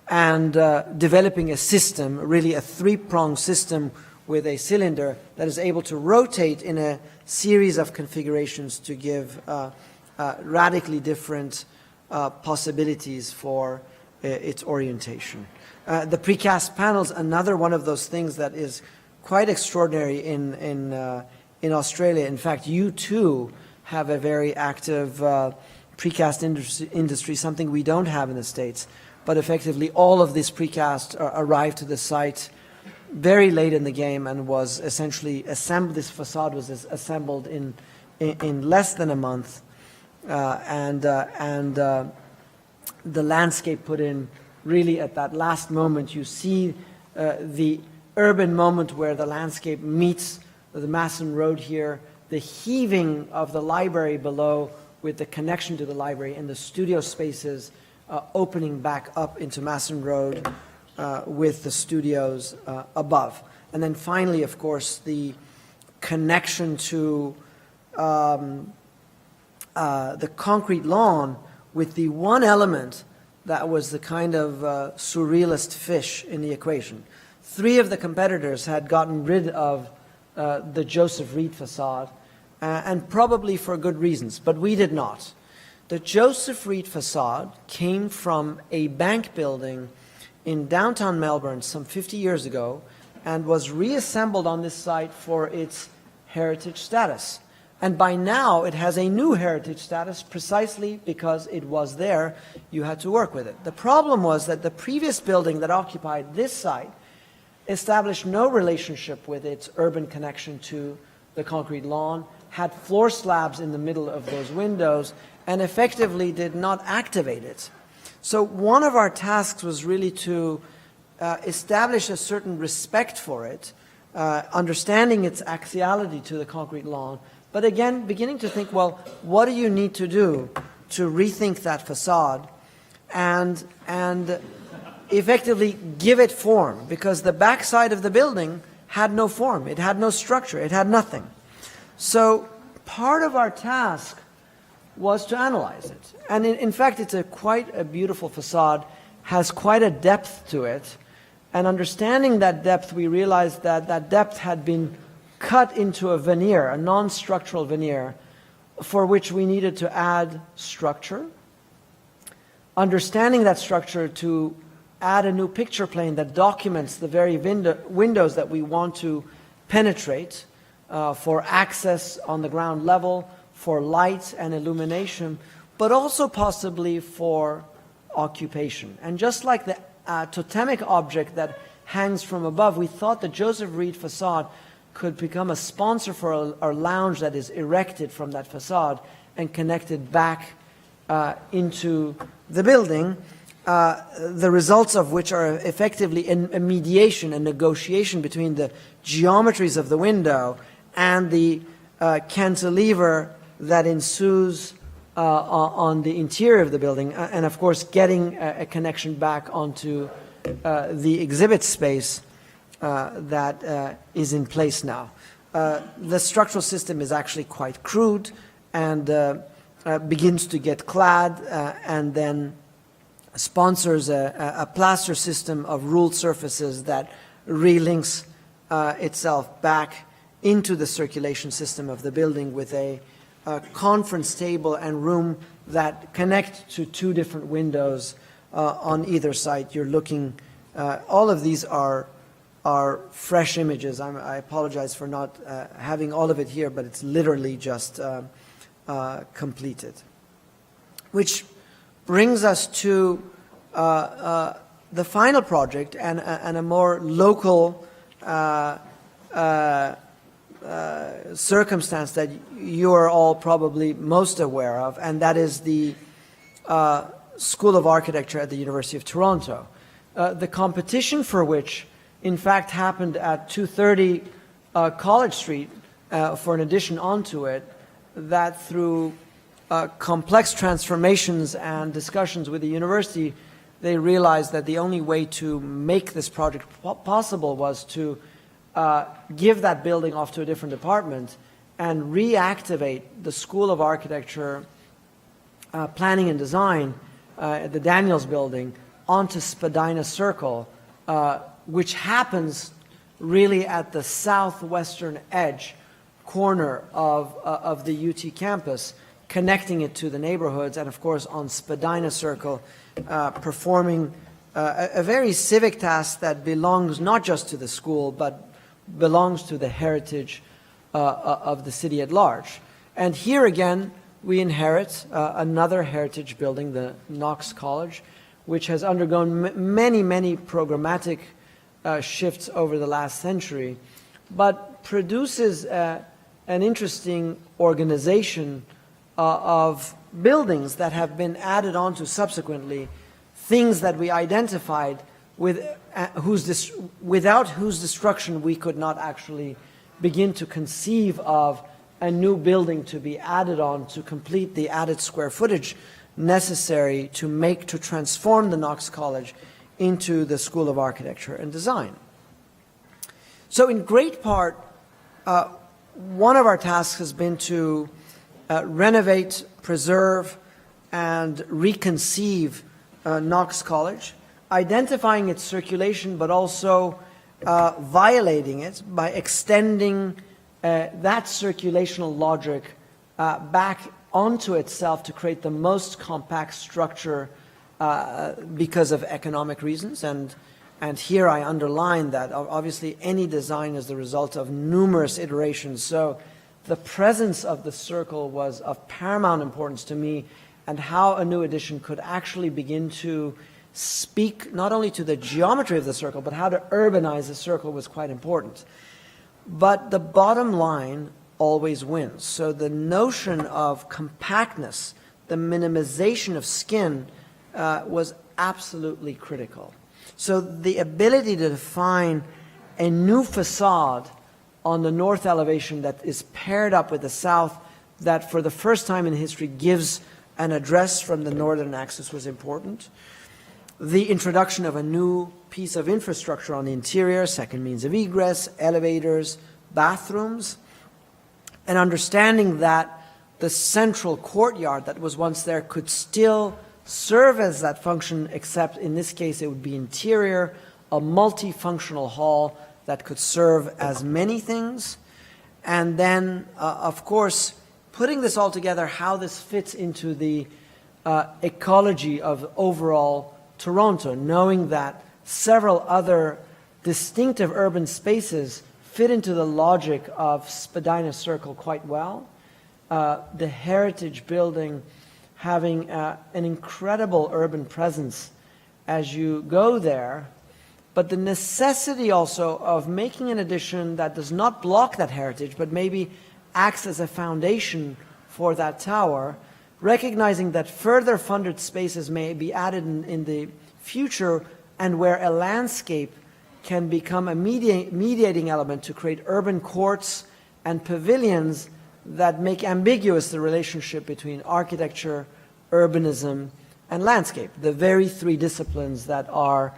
and developing a system, really a three-pronged system with a cylinder that is able to rotate in a series of configurations to give radically different possibilities for its orientation. The precast panels, another one of those things that is quite extraordinary in Australia. In fact, you too have a very active precast industry, something we don't have in the States. But effectively, all of this precast arrived to the site very late in the game and was essentially assembled. This facade was assembled in less than a month, and the landscape put in really at that last moment. You see the urban moment where the landscape meets the Masson Road here, the heaving of the library below with the connection to the library, and the studio spaces opening back up into Masson Road with the studios above. And then finally, of course, the connection to the concrete lawn with the one element that was the kind of surrealist fish in the equation. Three of the competitors had gotten rid of the Joseph Reed facade, and probably for good reasons, but we did not. The Joseph Reed facade came from a bank building in downtown Melbourne some 50 years ago and was reassembled on this site for its heritage status. And by now it has a new heritage status precisely because it was there. You had to work with it. The problem was that the previous building that occupied this site established no relationship with its urban connection to the concrete lawn, had floor slabs in the middle of those windows, and effectively did not activate it. So one of our tasks was really to establish a certain respect for it, understanding its axiality to the concrete lawn, but again, beginning to think, well, what do you need to do to rethink that facade and effectively give it form? Because the backside of the building had no form, it had no structure, it had nothing. So part of our task was to analyze it. And in fact, it's quite a beautiful facade, has quite a depth to it. And understanding that depth, we realized that that depth had been cut into a veneer, a non-structural veneer, for which we needed to add structure. Understanding that structure to add a new picture plane that documents the very windows that we want to penetrate for access on the ground level, for light and illumination, but also possibly for occupation. And just like the totemic object that hangs from above, we thought the Joseph Reed facade could become a sponsor for a lounge that is erected from that facade and connected back into the building, the results of which are effectively a mediation, a negotiation between the geometries of the window and the cantilever that ensues on the interior of the building, and of course getting a connection back onto the exhibit space that is in place now. The structural system is actually quite crude and begins to get clad and then sponsors a plaster system of ruled surfaces that relinks itself back into the circulation system of the building with a conference table and room that connect to two different windows on either side. You're looking, all of these are fresh images. I apologize for not having all of it here, but it's literally just completed. Which brings us to the final project and a more local circumstance that you are all probably most aware of, and that is the School of Architecture at the University of Toronto. The competition for which, in fact, happened at 230 College Street for an addition onto it, that through complex transformations and discussions with the university, they realized that the only way to make this project possible was to give that building off to a different department and reactivate the School of Architecture, Planning and Design, the Daniels Building, onto Spadina Circle, which happens really at the southwestern edge corner of the UT campus, connecting it to the neighborhoods, and of course on Spadina Circle, performing a very civic task that belongs not just to the school, but belongs to the heritage of the city at large. And here again, we inherit another heritage building, the Knox College, which has undergone many, many programmatic shifts over the last century, but produces an interesting organization of buildings that have been added on to subsequently, things that we identified with, without whose destruction we could not actually begin to conceive of a new building to be added on to complete the added square footage necessary to transform the Knox College into the School of Architecture and Design. So in great part, one of our tasks has been to renovate, preserve, and reconceive Knox College, identifying its circulation, but also violating it by extending that circulational logic back onto itself to create the most compact structure because of economic reasons. And here I underline that obviously any design is the result of numerous iterations. So the presence of the circle was of paramount importance to me, and how a new edition could actually begin to speak not only to the geometry of the circle, but how to urbanize the circle was quite important. But the bottom line always wins. So the notion of compactness, the minimization of skin, was absolutely critical. So the ability to define a new facade on the north elevation that is paired up with the south, that for the first time in history gives an address from the northern axis, was important. The introduction of a new piece of infrastructure on the interior, second means of egress, elevators, bathrooms, and understanding that the central courtyard that was once there could still serve as that function, except in this case it would be interior, a multifunctional hall that could serve as many things. And then, of course, putting this all together, how this fits into the ecology of overall Toronto, knowing that several other distinctive urban spaces fit into the logic of Spadina Circle quite well. The Heritage Building having an incredible urban presence as you go there, but the necessity also of making an addition that does not block that heritage, but maybe acts as a foundation for that tower, recognizing that further funded spaces may be added in the future, and where a landscape can become a mediating element to create urban courts and pavilions that make ambiguous the relationship between architecture, urbanism, and landscape, the very three disciplines that are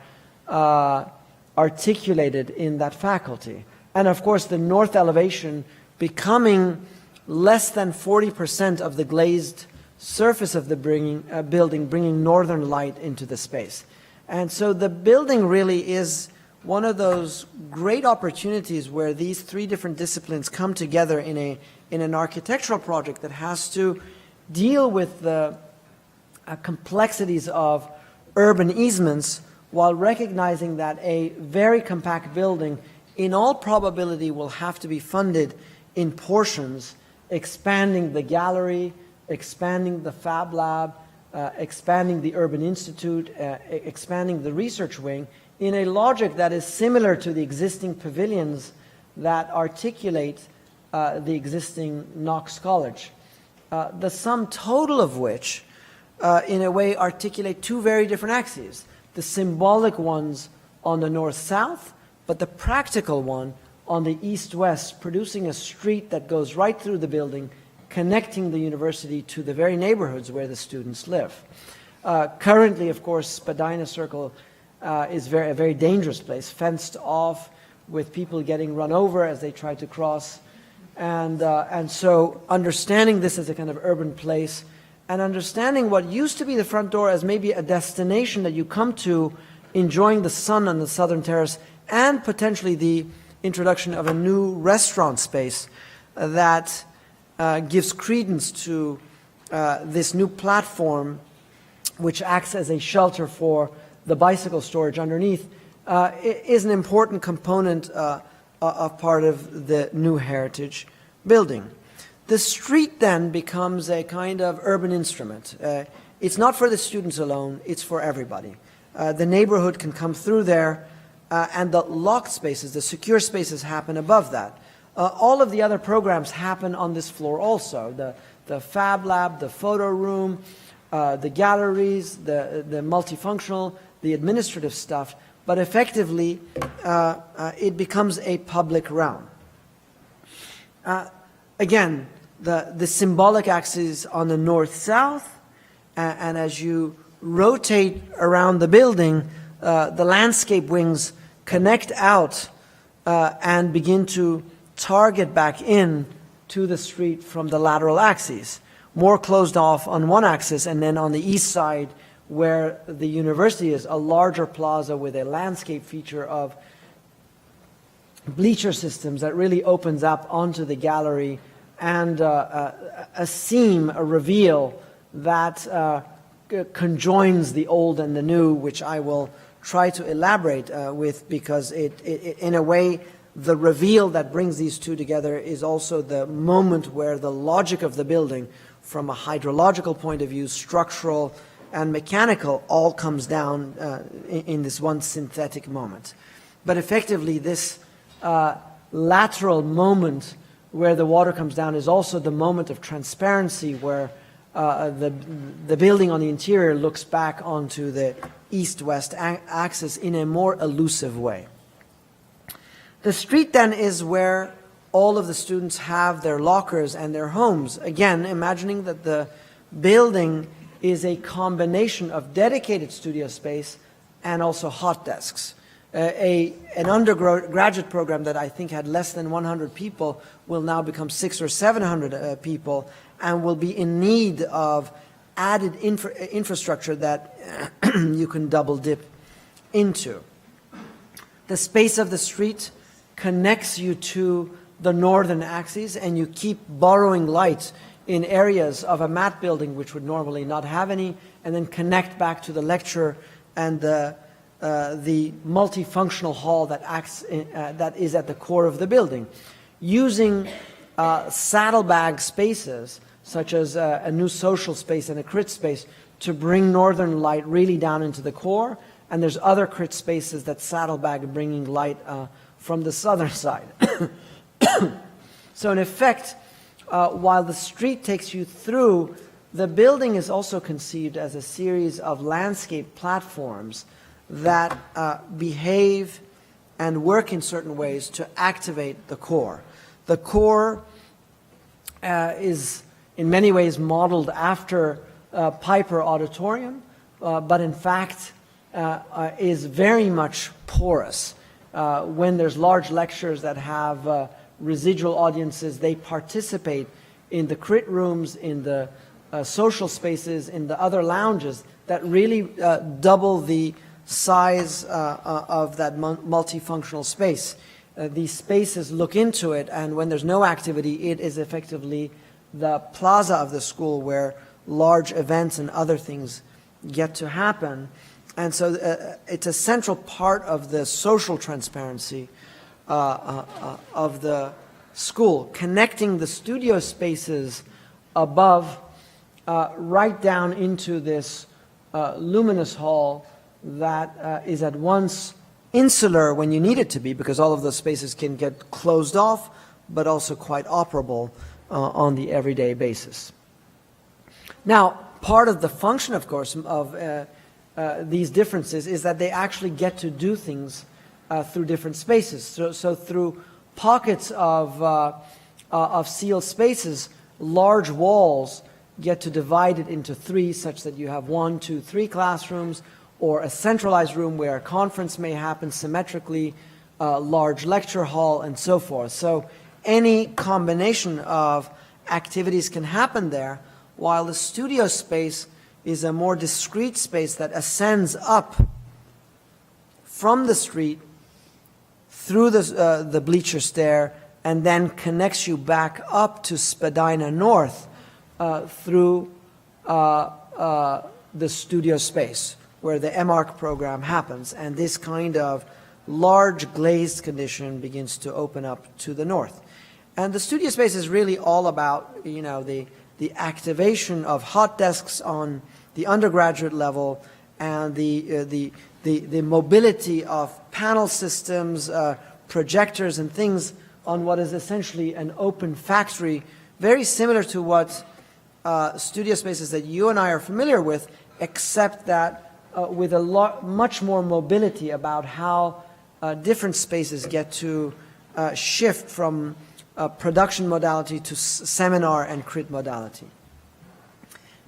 articulated in that faculty. And of course, the north elevation becoming less than 40% of the glazed surface of the building, bringing northern light into the space. And so the building really is one of those great opportunities where these three different disciplines come together in an architectural project that has to deal with the complexities of urban easements, while recognizing that a very compact building in all probability will have to be funded in portions, expanding the gallery, expanding the Fab Lab, expanding the Urban Institute, expanding the research wing, in a logic that is similar to the existing pavilions that articulate the existing Knox College. The sum total of which, in a way, articulate two very different axes. The symbolic ones on the north-south, but the practical one on the east-west, producing a street that goes right through the building, connecting the university to the very neighborhoods where the students live. Currently, of course, Spadina Circle is a very dangerous place, fenced off, with people getting run over as they try to cross. And so understanding this as a kind of urban place and understanding what used to be the front door as maybe a destination that you come to enjoying the sun on the southern terrace, and potentially the introduction of a new restaurant space that gives credence to this new platform, which acts as a shelter for the bicycle storage underneath, is an important component of part of the new heritage building. The street then becomes a kind of urban instrument. It's not for the students alone, it's for everybody. The neighborhood can come through there, and the locked spaces, the secure spaces, happen above that. All of the other programs happen on this floor also. The Fab Lab, the photo room, the galleries, the multifunctional, the administrative stuff, but effectively it becomes a public realm. Again, the symbolic axis on the north-south, and as you rotate around the building, the landscape wings connect out and begin to target back in to the street from the lateral axes, more closed off on one axis, and then on the east side where the university is, a larger plaza with a landscape feature of bleacher systems that really opens up onto the gallery, and a seam, a reveal that conjoins the old and the new, which I will try to elaborate with, because it, in a way, the reveal that brings these two together is also the moment where the logic of the building, from a hydrological point of view, structural and mechanical, all comes down in this one synthetic moment. But effectively, this lateral moment where the water comes down is also the moment of transparency, where the building on the interior looks back onto the east-west axis in a more elusive way. The street then is where all of the students have their lockers and their homes. Again, imagining that the building is a combination of dedicated studio space and also hot desks. An undergraduate program that I think had less than 100 people will now become 600 or 700 people, and will be in need of added infrastructure that you can double dip into. The space of the street connects you to the northern axis, and you keep borrowing light in areas of a mat building which would normally not have any, and then connect back to the lecture and the multifunctional hall that acts that is at the core of the building, using saddlebag spaces such as a new social space and a crit space to bring northern light really down into the core, and there's other crit spaces that saddlebag bringing light from the southern side. So in effect, while the street takes you through, the building is also conceived as a series of landscape platforms that behave and work in certain ways to activate the core. The core is in many ways modeled after Piper Auditorium, but in fact is very much porous. When there's large lectures that have residual audiences, they participate in the crit rooms, in the social spaces, in the other lounges that really double the size of that multifunctional space. These spaces look into it, and when there's no activity, it is effectively the plaza of the school where large events and other things get to happen. And so it's a central part of the social transparency of the school, connecting the studio spaces above right down into this luminous hall that is at once insular when you need it to be, because all of those spaces can get closed off, but also quite operable on the everyday basis. Now, part of the function, of course, of these differences is that they actually get to do things through different spaces. So through pockets of sealed spaces, large walls get to divide it into three, such that you have 1, 2, 3 classrooms, or a centralized room where a conference may happen symmetrically, large lecture hall, and so forth. So any combination of activities can happen there, while the studio space is a more discrete space that ascends up from the street through the bleacher stair and then connects you back up to Spadina North through the studio space where the MArch program happens, and this kind of large glazed condition begins to open up to the north. And the studio space is really all about, you know, the activation of hot desks on the undergraduate level and the mobility of panel systems, projectors and things on what is essentially an open factory, very similar to what studio spaces that you and I are familiar with, except that with much more mobility about how different spaces get to shift from production modality to seminar and crit modality.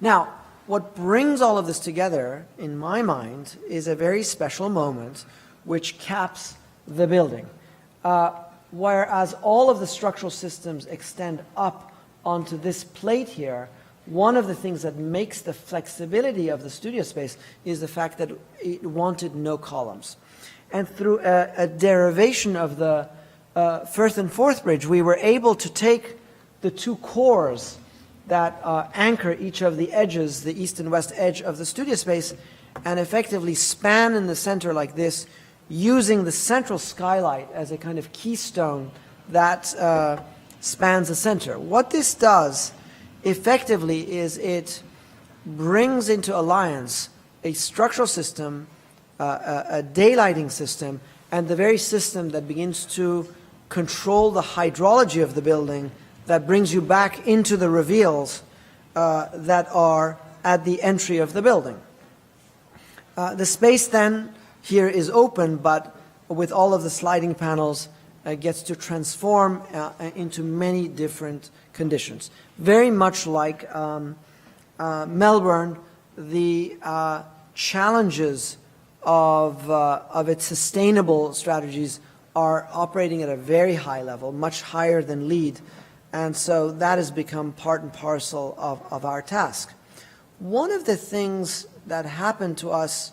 Now, what brings all of this together, in my mind, is a very special moment which caps the building. Whereas all of the structural systems extend up onto this plate here, one of the things that makes the flexibility of the studio space is the fact that it wanted no columns. And through a derivation of the Firth and Forth bridge, we were able to take the two cores that anchor each of the edges, the east and west edge of the studio space, and effectively span in the center like this, using the central skylight as a kind of keystone that spans the center. What this does effectively is it brings into alliance a structural system, a daylighting system, and the very system that begins to control the hydrology of the building, that brings you back into the reveals that are at the entry of the building. The space then here is open, but with all of the sliding panels gets to transform into many different conditions. Very much like Melbourne, the challenges of its sustainable strategies are operating at a very high level, much higher than LEED, and so that has become part and parcel of our task. One of the things that happened to us,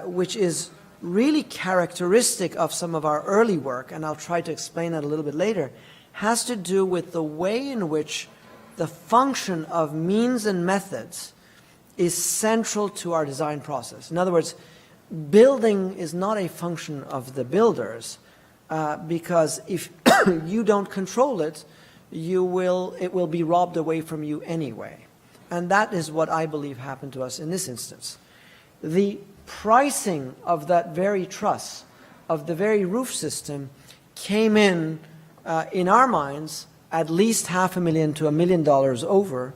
which is really characteristic of some of our early work, and I'll try to explain that a little bit later, has to do with the way in which the function of means and methods is central to our design process. In other words, building is not a function of the builders, because if you don't control it, it will be robbed away from you anyway. And that is what I believe happened to us in this instance. The pricing of that very truss, of the very roof system, came in our minds, at least $500,000 to $1 million over,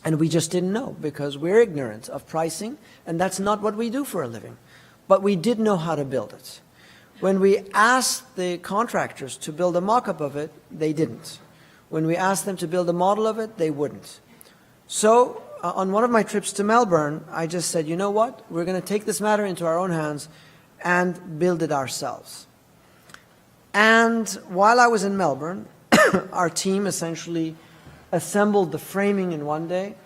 and we just didn't know because we're ignorant of pricing, and that's not what we do for a living. But we did know how to build it. When we asked the contractors to build a mock-up of it, they didn't. When we asked them to build a model of it, they wouldn't. So on one of my trips to Melbourne, I just said, you know what? We're going to take this matter into our own hands and build it ourselves. And while I was in Melbourne, our team essentially assembled the framing in one day,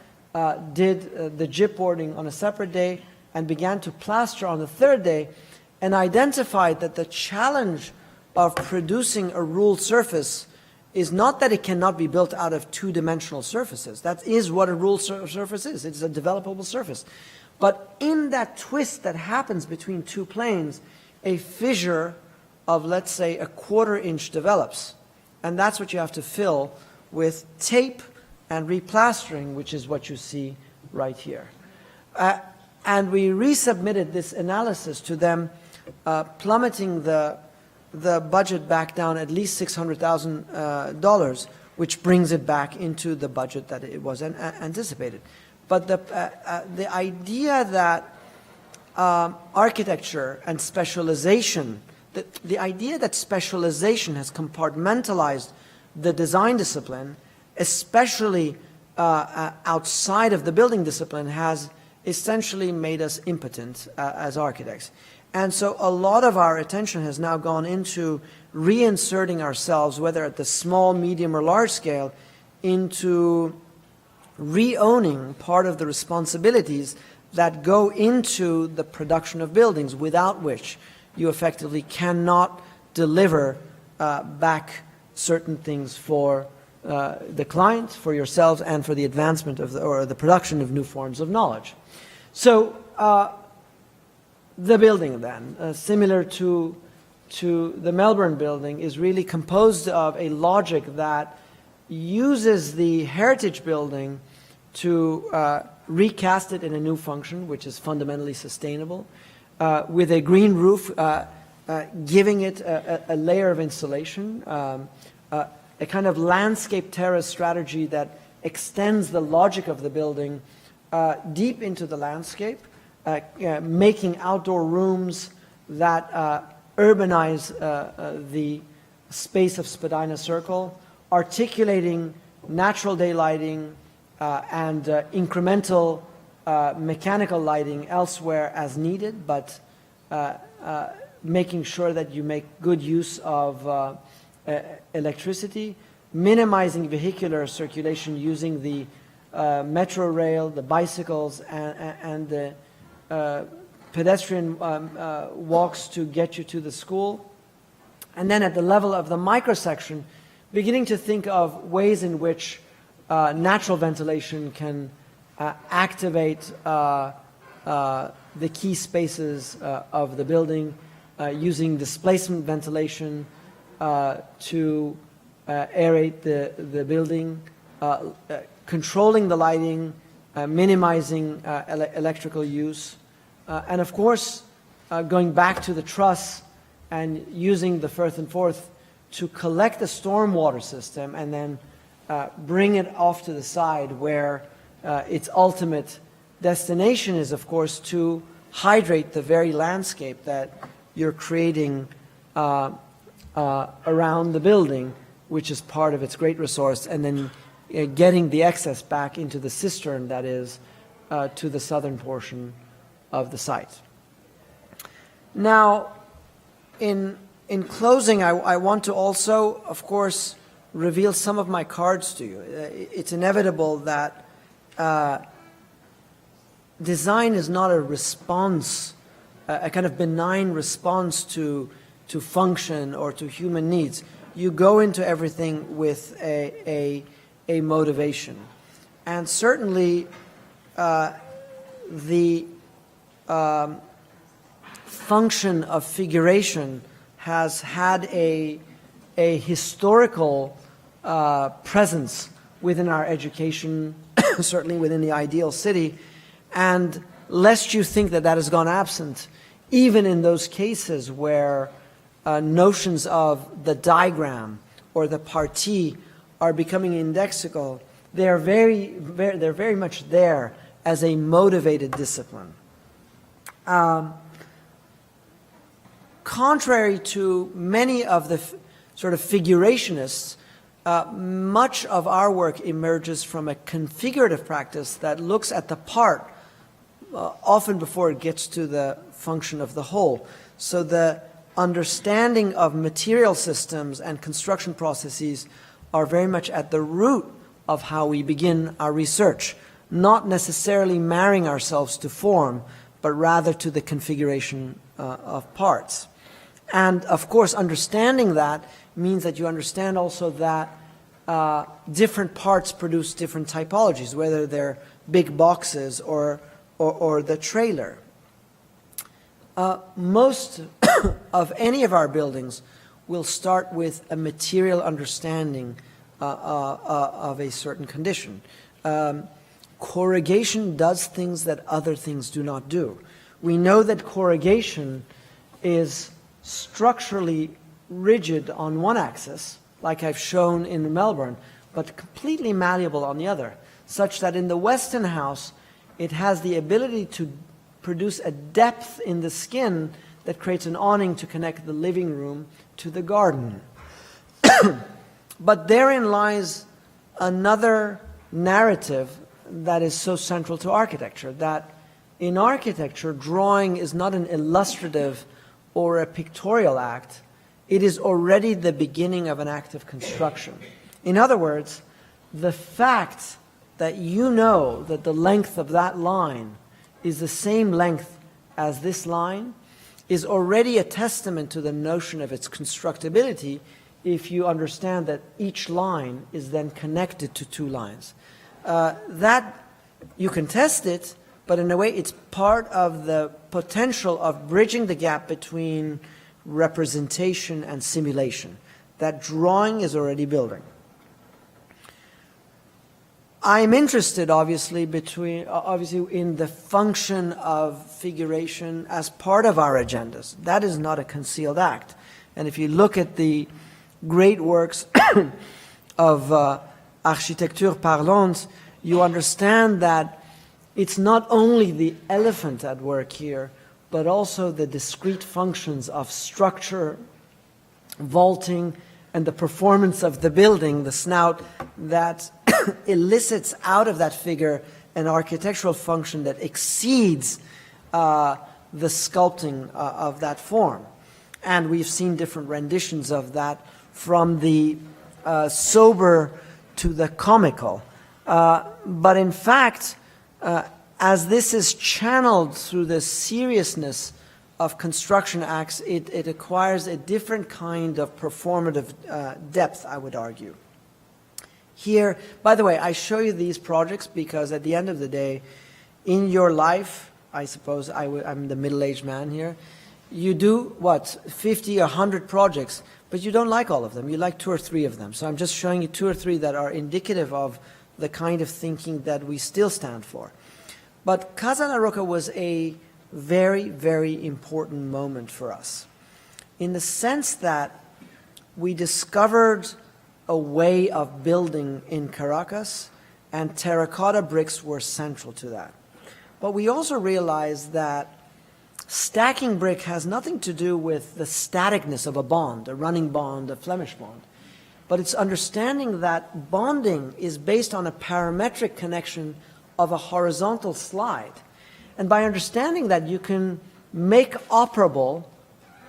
did the gypboarding on a separate day, and began to plaster on the third day, and identified that the challenge of producing a ruled surface is not that it cannot be built out of two-dimensional surfaces. That is what a ruled surface is. It's a developable surface. But in that twist that happens between two planes, a fissure of, let's say, a 1/4 inch develops. And that's what you have to fill with tape and replastering, which is what you see right here. And we resubmitted this analysis to them, plummeting the budget back down at least $600,000, which brings it back into the budget that it was anticipated. But the idea that architecture and specialization, the idea that specialization has compartmentalized the design discipline, especially outside of the building discipline, has essentially made us impotent as architects. And so a lot of our attention has now gone into reinserting ourselves, whether at the small, medium, or large scale, into re-owning part of the responsibilities that go into the production of buildings, without which you effectively cannot deliver back certain things for the client, for yourselves, and for the advancement of or the production of new forms of knowledge. So the building then, similar to the Melbourne building, is really composed of a logic that uses the heritage building to recast it in a new function, which is fundamentally sustainable, with a green roof, giving it a layer of insulation, a kind of landscape terrace strategy that extends the logic of the building deep into the landscape, making outdoor rooms that urbanize the space of Spadina Circle, articulating natural day lighting and incremental mechanical lighting elsewhere as needed, but making sure that you make good use of electricity, minimizing vehicular circulation using the metro rail, the bicycles, and the pedestrian walks to get you to the school. And then at the level of the microsection, beginning to think of ways in which natural ventilation can activate the key spaces of the building, using displacement ventilation to aerate the building, controlling the lighting, minimizing electrical use, and of course going back to the truss and using the Firth and Forth to collect the stormwater system and then bring it off to the side, where its ultimate destination is, of course, to hydrate the very landscape that you're creating around the building, which is part of its great resource, and then getting the excess back into the cistern that is to the southern portion of the site. Now, in closing, I want to also, of course, reveal some of my cards to you. It's inevitable that design is not a response, a kind of benign response to function or to human needs. You go into everything with a motivation. And certainly the function of figuration has had a historical presence within our education, certainly within the ideal city, and lest you think that that has gone absent, even in those cases where notions of the diagram or the partie are becoming indexical, they're very much there as a motivated discipline. Contrary to many of the sort of figurationists, much of our work emerges from a configurative practice that looks at the part often before it gets to the function of the whole. So the understanding of material systems and construction processes are very much at the root of how we begin our research, not necessarily marrying ourselves to form, but rather to the configuration of parts. And of course, understanding that means that you understand also that different parts produce different typologies, whether they're big boxes or the trailer. Most of any of our buildings will start with a material understanding of a certain condition. Corrugation does things that other things do not do. We know that corrugation is structurally rigid on one axis, like I've shown in Melbourne, but completely malleable on the other, such that in the Weston house, it has the ability to produce a depth in the skin that creates an awning to connect the living room to the garden. But therein lies another narrative that is so central to architecture, that in architecture, drawing is not an illustrative or a pictorial act. It is already the beginning of an act of construction. In other words, the fact that you know that the length of that line is the same length as this line is already a testament to the notion of its constructibility if you understand that each line is then connected to two lines. That you can test it, but in a way it's part of the potential of bridging the gap between representation and simulation that drawing is already building. I'm interested, obviously, in the function of figuration as part of our agendas. That is not a concealed act. And if you look at the great works of architecture parlante, you understand that it's not only the elephant at work here, but also the discrete functions of structure, vaulting, and the performance of the building, the snout, that elicits out of that figure an architectural function that exceeds the sculpting of that form. And we've seen different renditions of that, from the sober to the comical. But in fact, as this is channeled through the seriousness of construction acts, it acquires a different kind of performative depth, I would argue. Here, by the way, I show you these projects because at the end of the day, in your life, I suppose I'm the middle-aged man here, you do, 50 or 100 projects, but you don't like all of them. You like 2 or 3 of them. So I'm just showing you 2 or 3 that are indicative of the kind of thinking that we still stand for. But Casa La Rocca was a very, very important moment for us, in the sense that we discovered a way of building in Caracas, and terracotta bricks were central to that. But we also realized that stacking brick has nothing to do with the staticness of a bond, a running bond, a Flemish bond. But it's understanding that bonding is based on a parametric connection of a horizontal slide. And by understanding that, you can make operable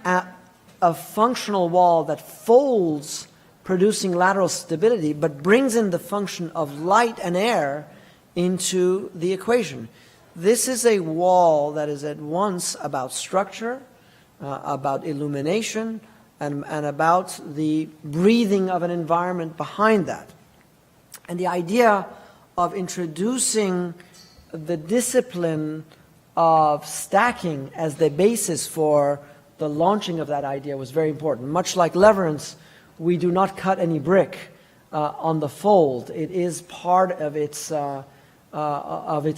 a functional wall that folds, producing lateral stability, but brings in the function of light and air into the equation. This is a wall that is at once about structure, about illumination, and about the breathing of an environment behind that. And the idea of introducing the discipline of stacking as the basis for the launching of that idea was very important. Much like leverance, we do not cut any brick on the fold. It is part of its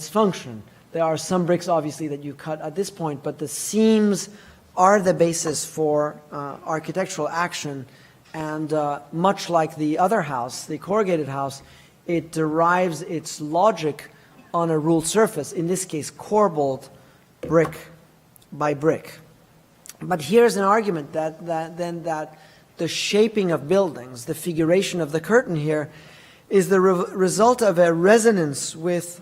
function. There are some bricks, obviously, that you cut at this point, but the seams are the basis for architectural action. And much like the other house, the corrugated house, it derives its logic on a ruled surface, in this case, corbelled brick by brick. But here's an argument that the shaping of buildings, the figuration of the curtain here, is the result of a resonance with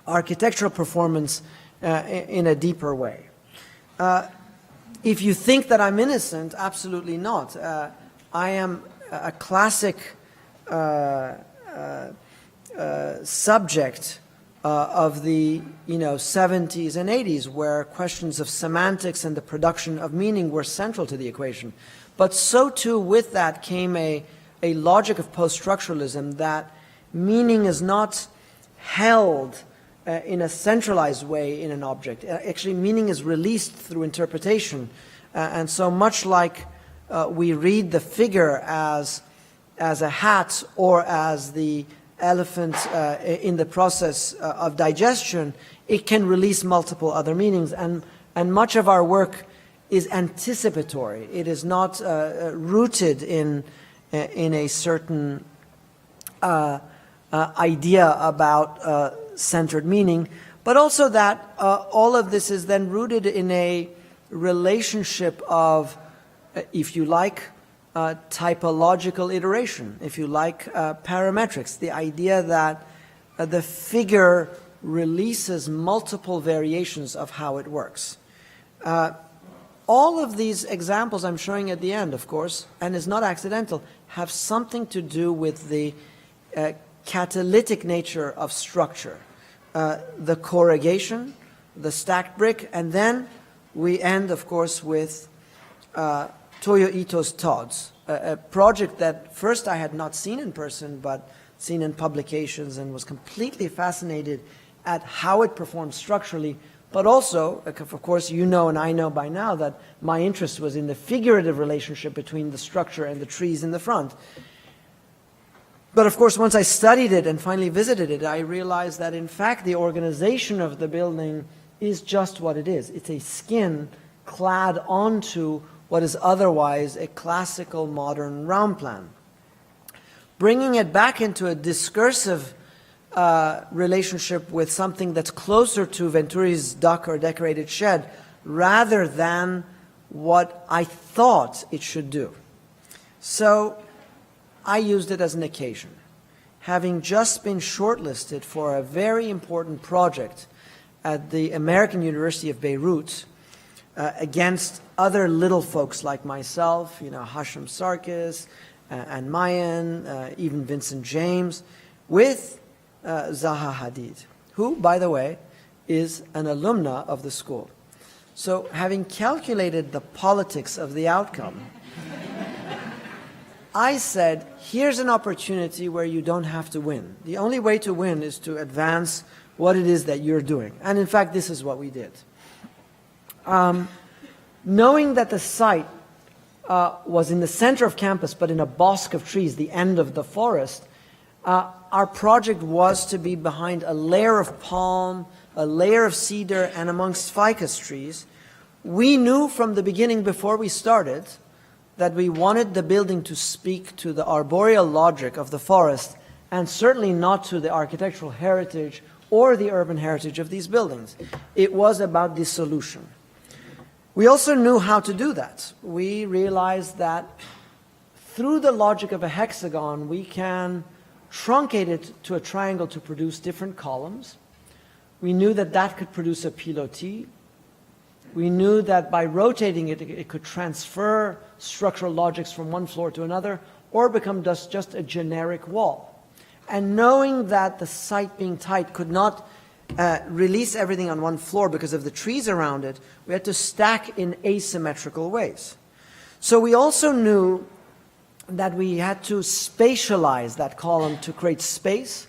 architectural performance in a deeper way. If you think that I'm innocent, absolutely not. I am a classic subject of the 70s and 80s, where questions of semantics and the production of meaning were central to the equation. But so too with that came a logic of post-structuralism, that meaning is not held in a centralized way in an object. Actually, meaning is released through interpretation. And so much like we read the figure as a hat or as the elephant in the process of digestion, it can release multiple other meanings. And much of our work is anticipatory. It is not rooted in a certain idea about centered meaning, but also that all of this is then rooted in a relationship of, if you like, typological iteration, if you like, parametrics, the idea that the figure releases multiple variations of how it works. All of these examples I'm showing at the end, of course, and is not accidental, have something to do with the catalytic nature of structure. The corrugation, the stacked brick, and then we end, of course, with Toyo Ito's TODS, a project that first I had not seen in person, but seen in publications, and was completely fascinated at how it performs structurally. But also, of course, you know and I know by now that my interest was in the figurative relationship between the structure and the trees in the front. But of course, once I studied it and finally visited it, I realized that in fact the organization of the building is just what it is. It's a skin clad onto what is otherwise a classical modern round plan. Bringing it back into a discursive relationship with something that's closer to Venturi's duck or decorated shed rather than what I thought it should do. So I used it as an occasion. Having just been shortlisted for a very important project at the American University of Beirut against other little folks like myself, you know, Hashim Sarkis and Mayan, even Vincent James, with Zaha Hadid, who, by the way, is an alumna of the school. So having calculated the politics of the outcome, I said, here's an opportunity where you don't have to win. The only way to win is to advance what it is that you're doing. And in fact, this is what we did. Knowing that the site was in the center of campus, but in a bosque of trees, the end of the forest, our project was to be behind a layer of palm, a layer of cedar, and amongst ficus trees. We knew from the beginning, before we started, that we wanted the building to speak to the arboreal logic of the forest, and certainly not to the architectural heritage or the urban heritage of these buildings. It was about dissolution. We also knew how to do that. We realized that through the logic of a hexagon, we can truncate it to a triangle to produce different columns. We knew that that could produce a pilotis. We knew that by rotating it, it could transfer structural logics from one floor to another or become just a generic wall. And knowing that the site being tight could not release everything on one floor because of the trees around it, we had to stack in asymmetrical ways. So we also knew that we had to spatialize that column to create space,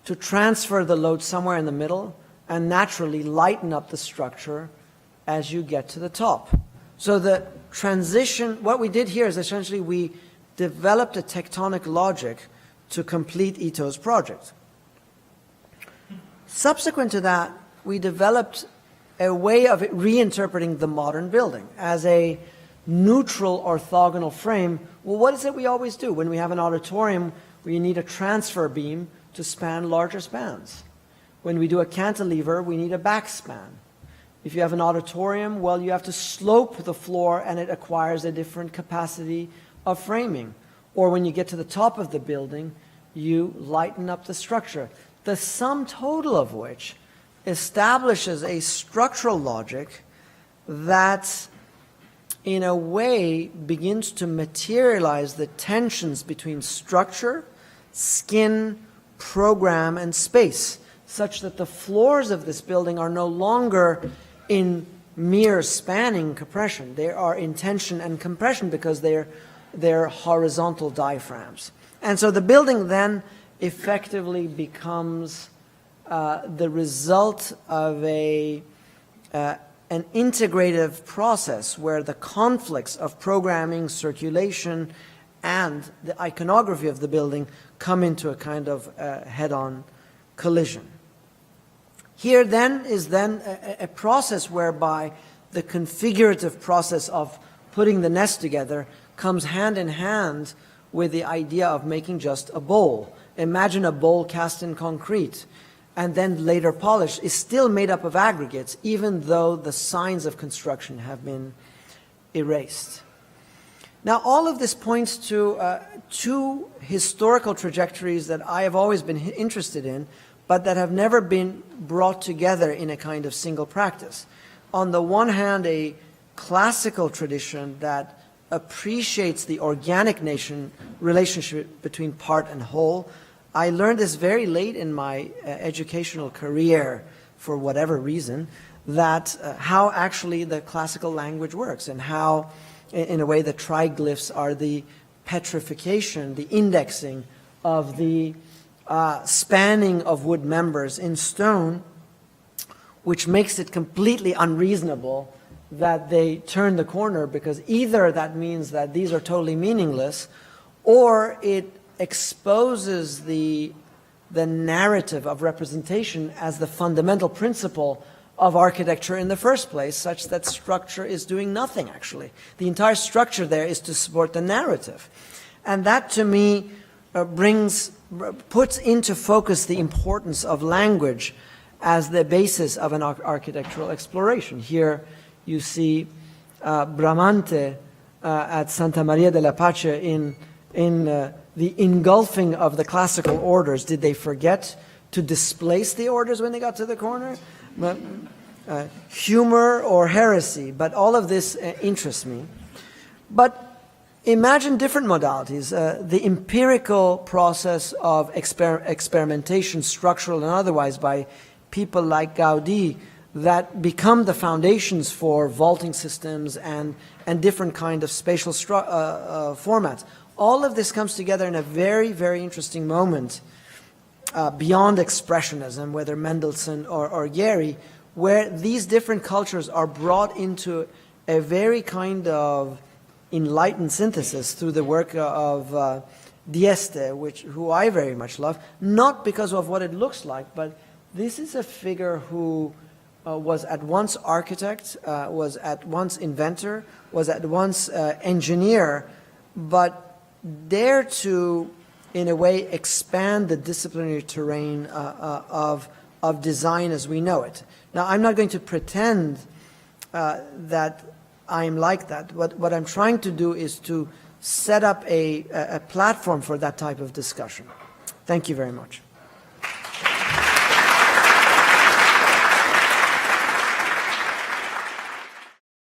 to transfer the load somewhere in the middle, and naturally lighten up the structure as you get to the top. So the transition, what we did here is essentially we developed a tectonic logic to complete Ito's project. Subsequent to that, we developed a way of reinterpreting the modern building as a neutral orthogonal frame. Well, what is it we always do? When we have an auditorium, we need a transfer beam to span larger spans. When we do a cantilever, we need a back span. If you have an auditorium, well, you have to slope the floor and it acquires a different capacity of framing. Or when you get to the top of the building, you lighten up the structure. The sum total of which establishes a structural logic that in a way begins to materialize the tensions between structure, skin, program, and space, such that the floors of this building are no longer in mere spanning compression. They are in tension and compression because they're horizontal diaphragms. And so the building then effectively becomes the result of an integrative process where the conflicts of programming, circulation, and the iconography of the building come into a kind of head-on collision. Here then is a process whereby the configurative process of putting the nest together comes hand in hand with the idea of making just a bowl. Imagine a bowl cast in concrete and then later polished is still made up of aggregates, even though the signs of construction have been erased. Now, all of this points to two historical trajectories that I have always been interested in, but that have never been brought together in a kind of single practice. On the one hand, a classical tradition that appreciates the organic relationship between part and whole. I learned this very late in my educational career, for whatever reason, that how actually the classical language works, and how, in a way, the triglyphs are the petrification, the indexing of the spanning of wood members in stone, which makes it completely unreasonable that they turn the corner, because either that means that these are totally meaningless, or it exposes the narrative of representation as the fundamental principle of architecture in the first place, such that structure is doing nothing, actually. The entire structure there is to support the narrative. And that, to me, puts into focus the importance of language as the basis of an architectural exploration. Here you see Bramante at Santa Maria della Pace in the engulfing of the classical orders. Did they forget to displace the orders when they got to the corner? Humor or heresy, but all of this interests me. But imagine different modalities. The empirical process of experimentation, structural and otherwise, by people like Gaudí, that become the foundations for vaulting systems and different kind of spatial formats. All of this comes together in a very, very interesting moment beyond expressionism, whether Mendelssohn or Gehry, where these different cultures are brought into a very kind of enlightened synthesis through the work of Dieste, who I very much love, not because of what it looks like, but this is a figure who was at once architect, was at once inventor, was at once engineer, but dared to, in a way, expand the disciplinary terrain of design as we know it. Now, I'm not going to pretend that I'm like that. What I'm trying to do is to set up a platform for that type of discussion. Thank you very much.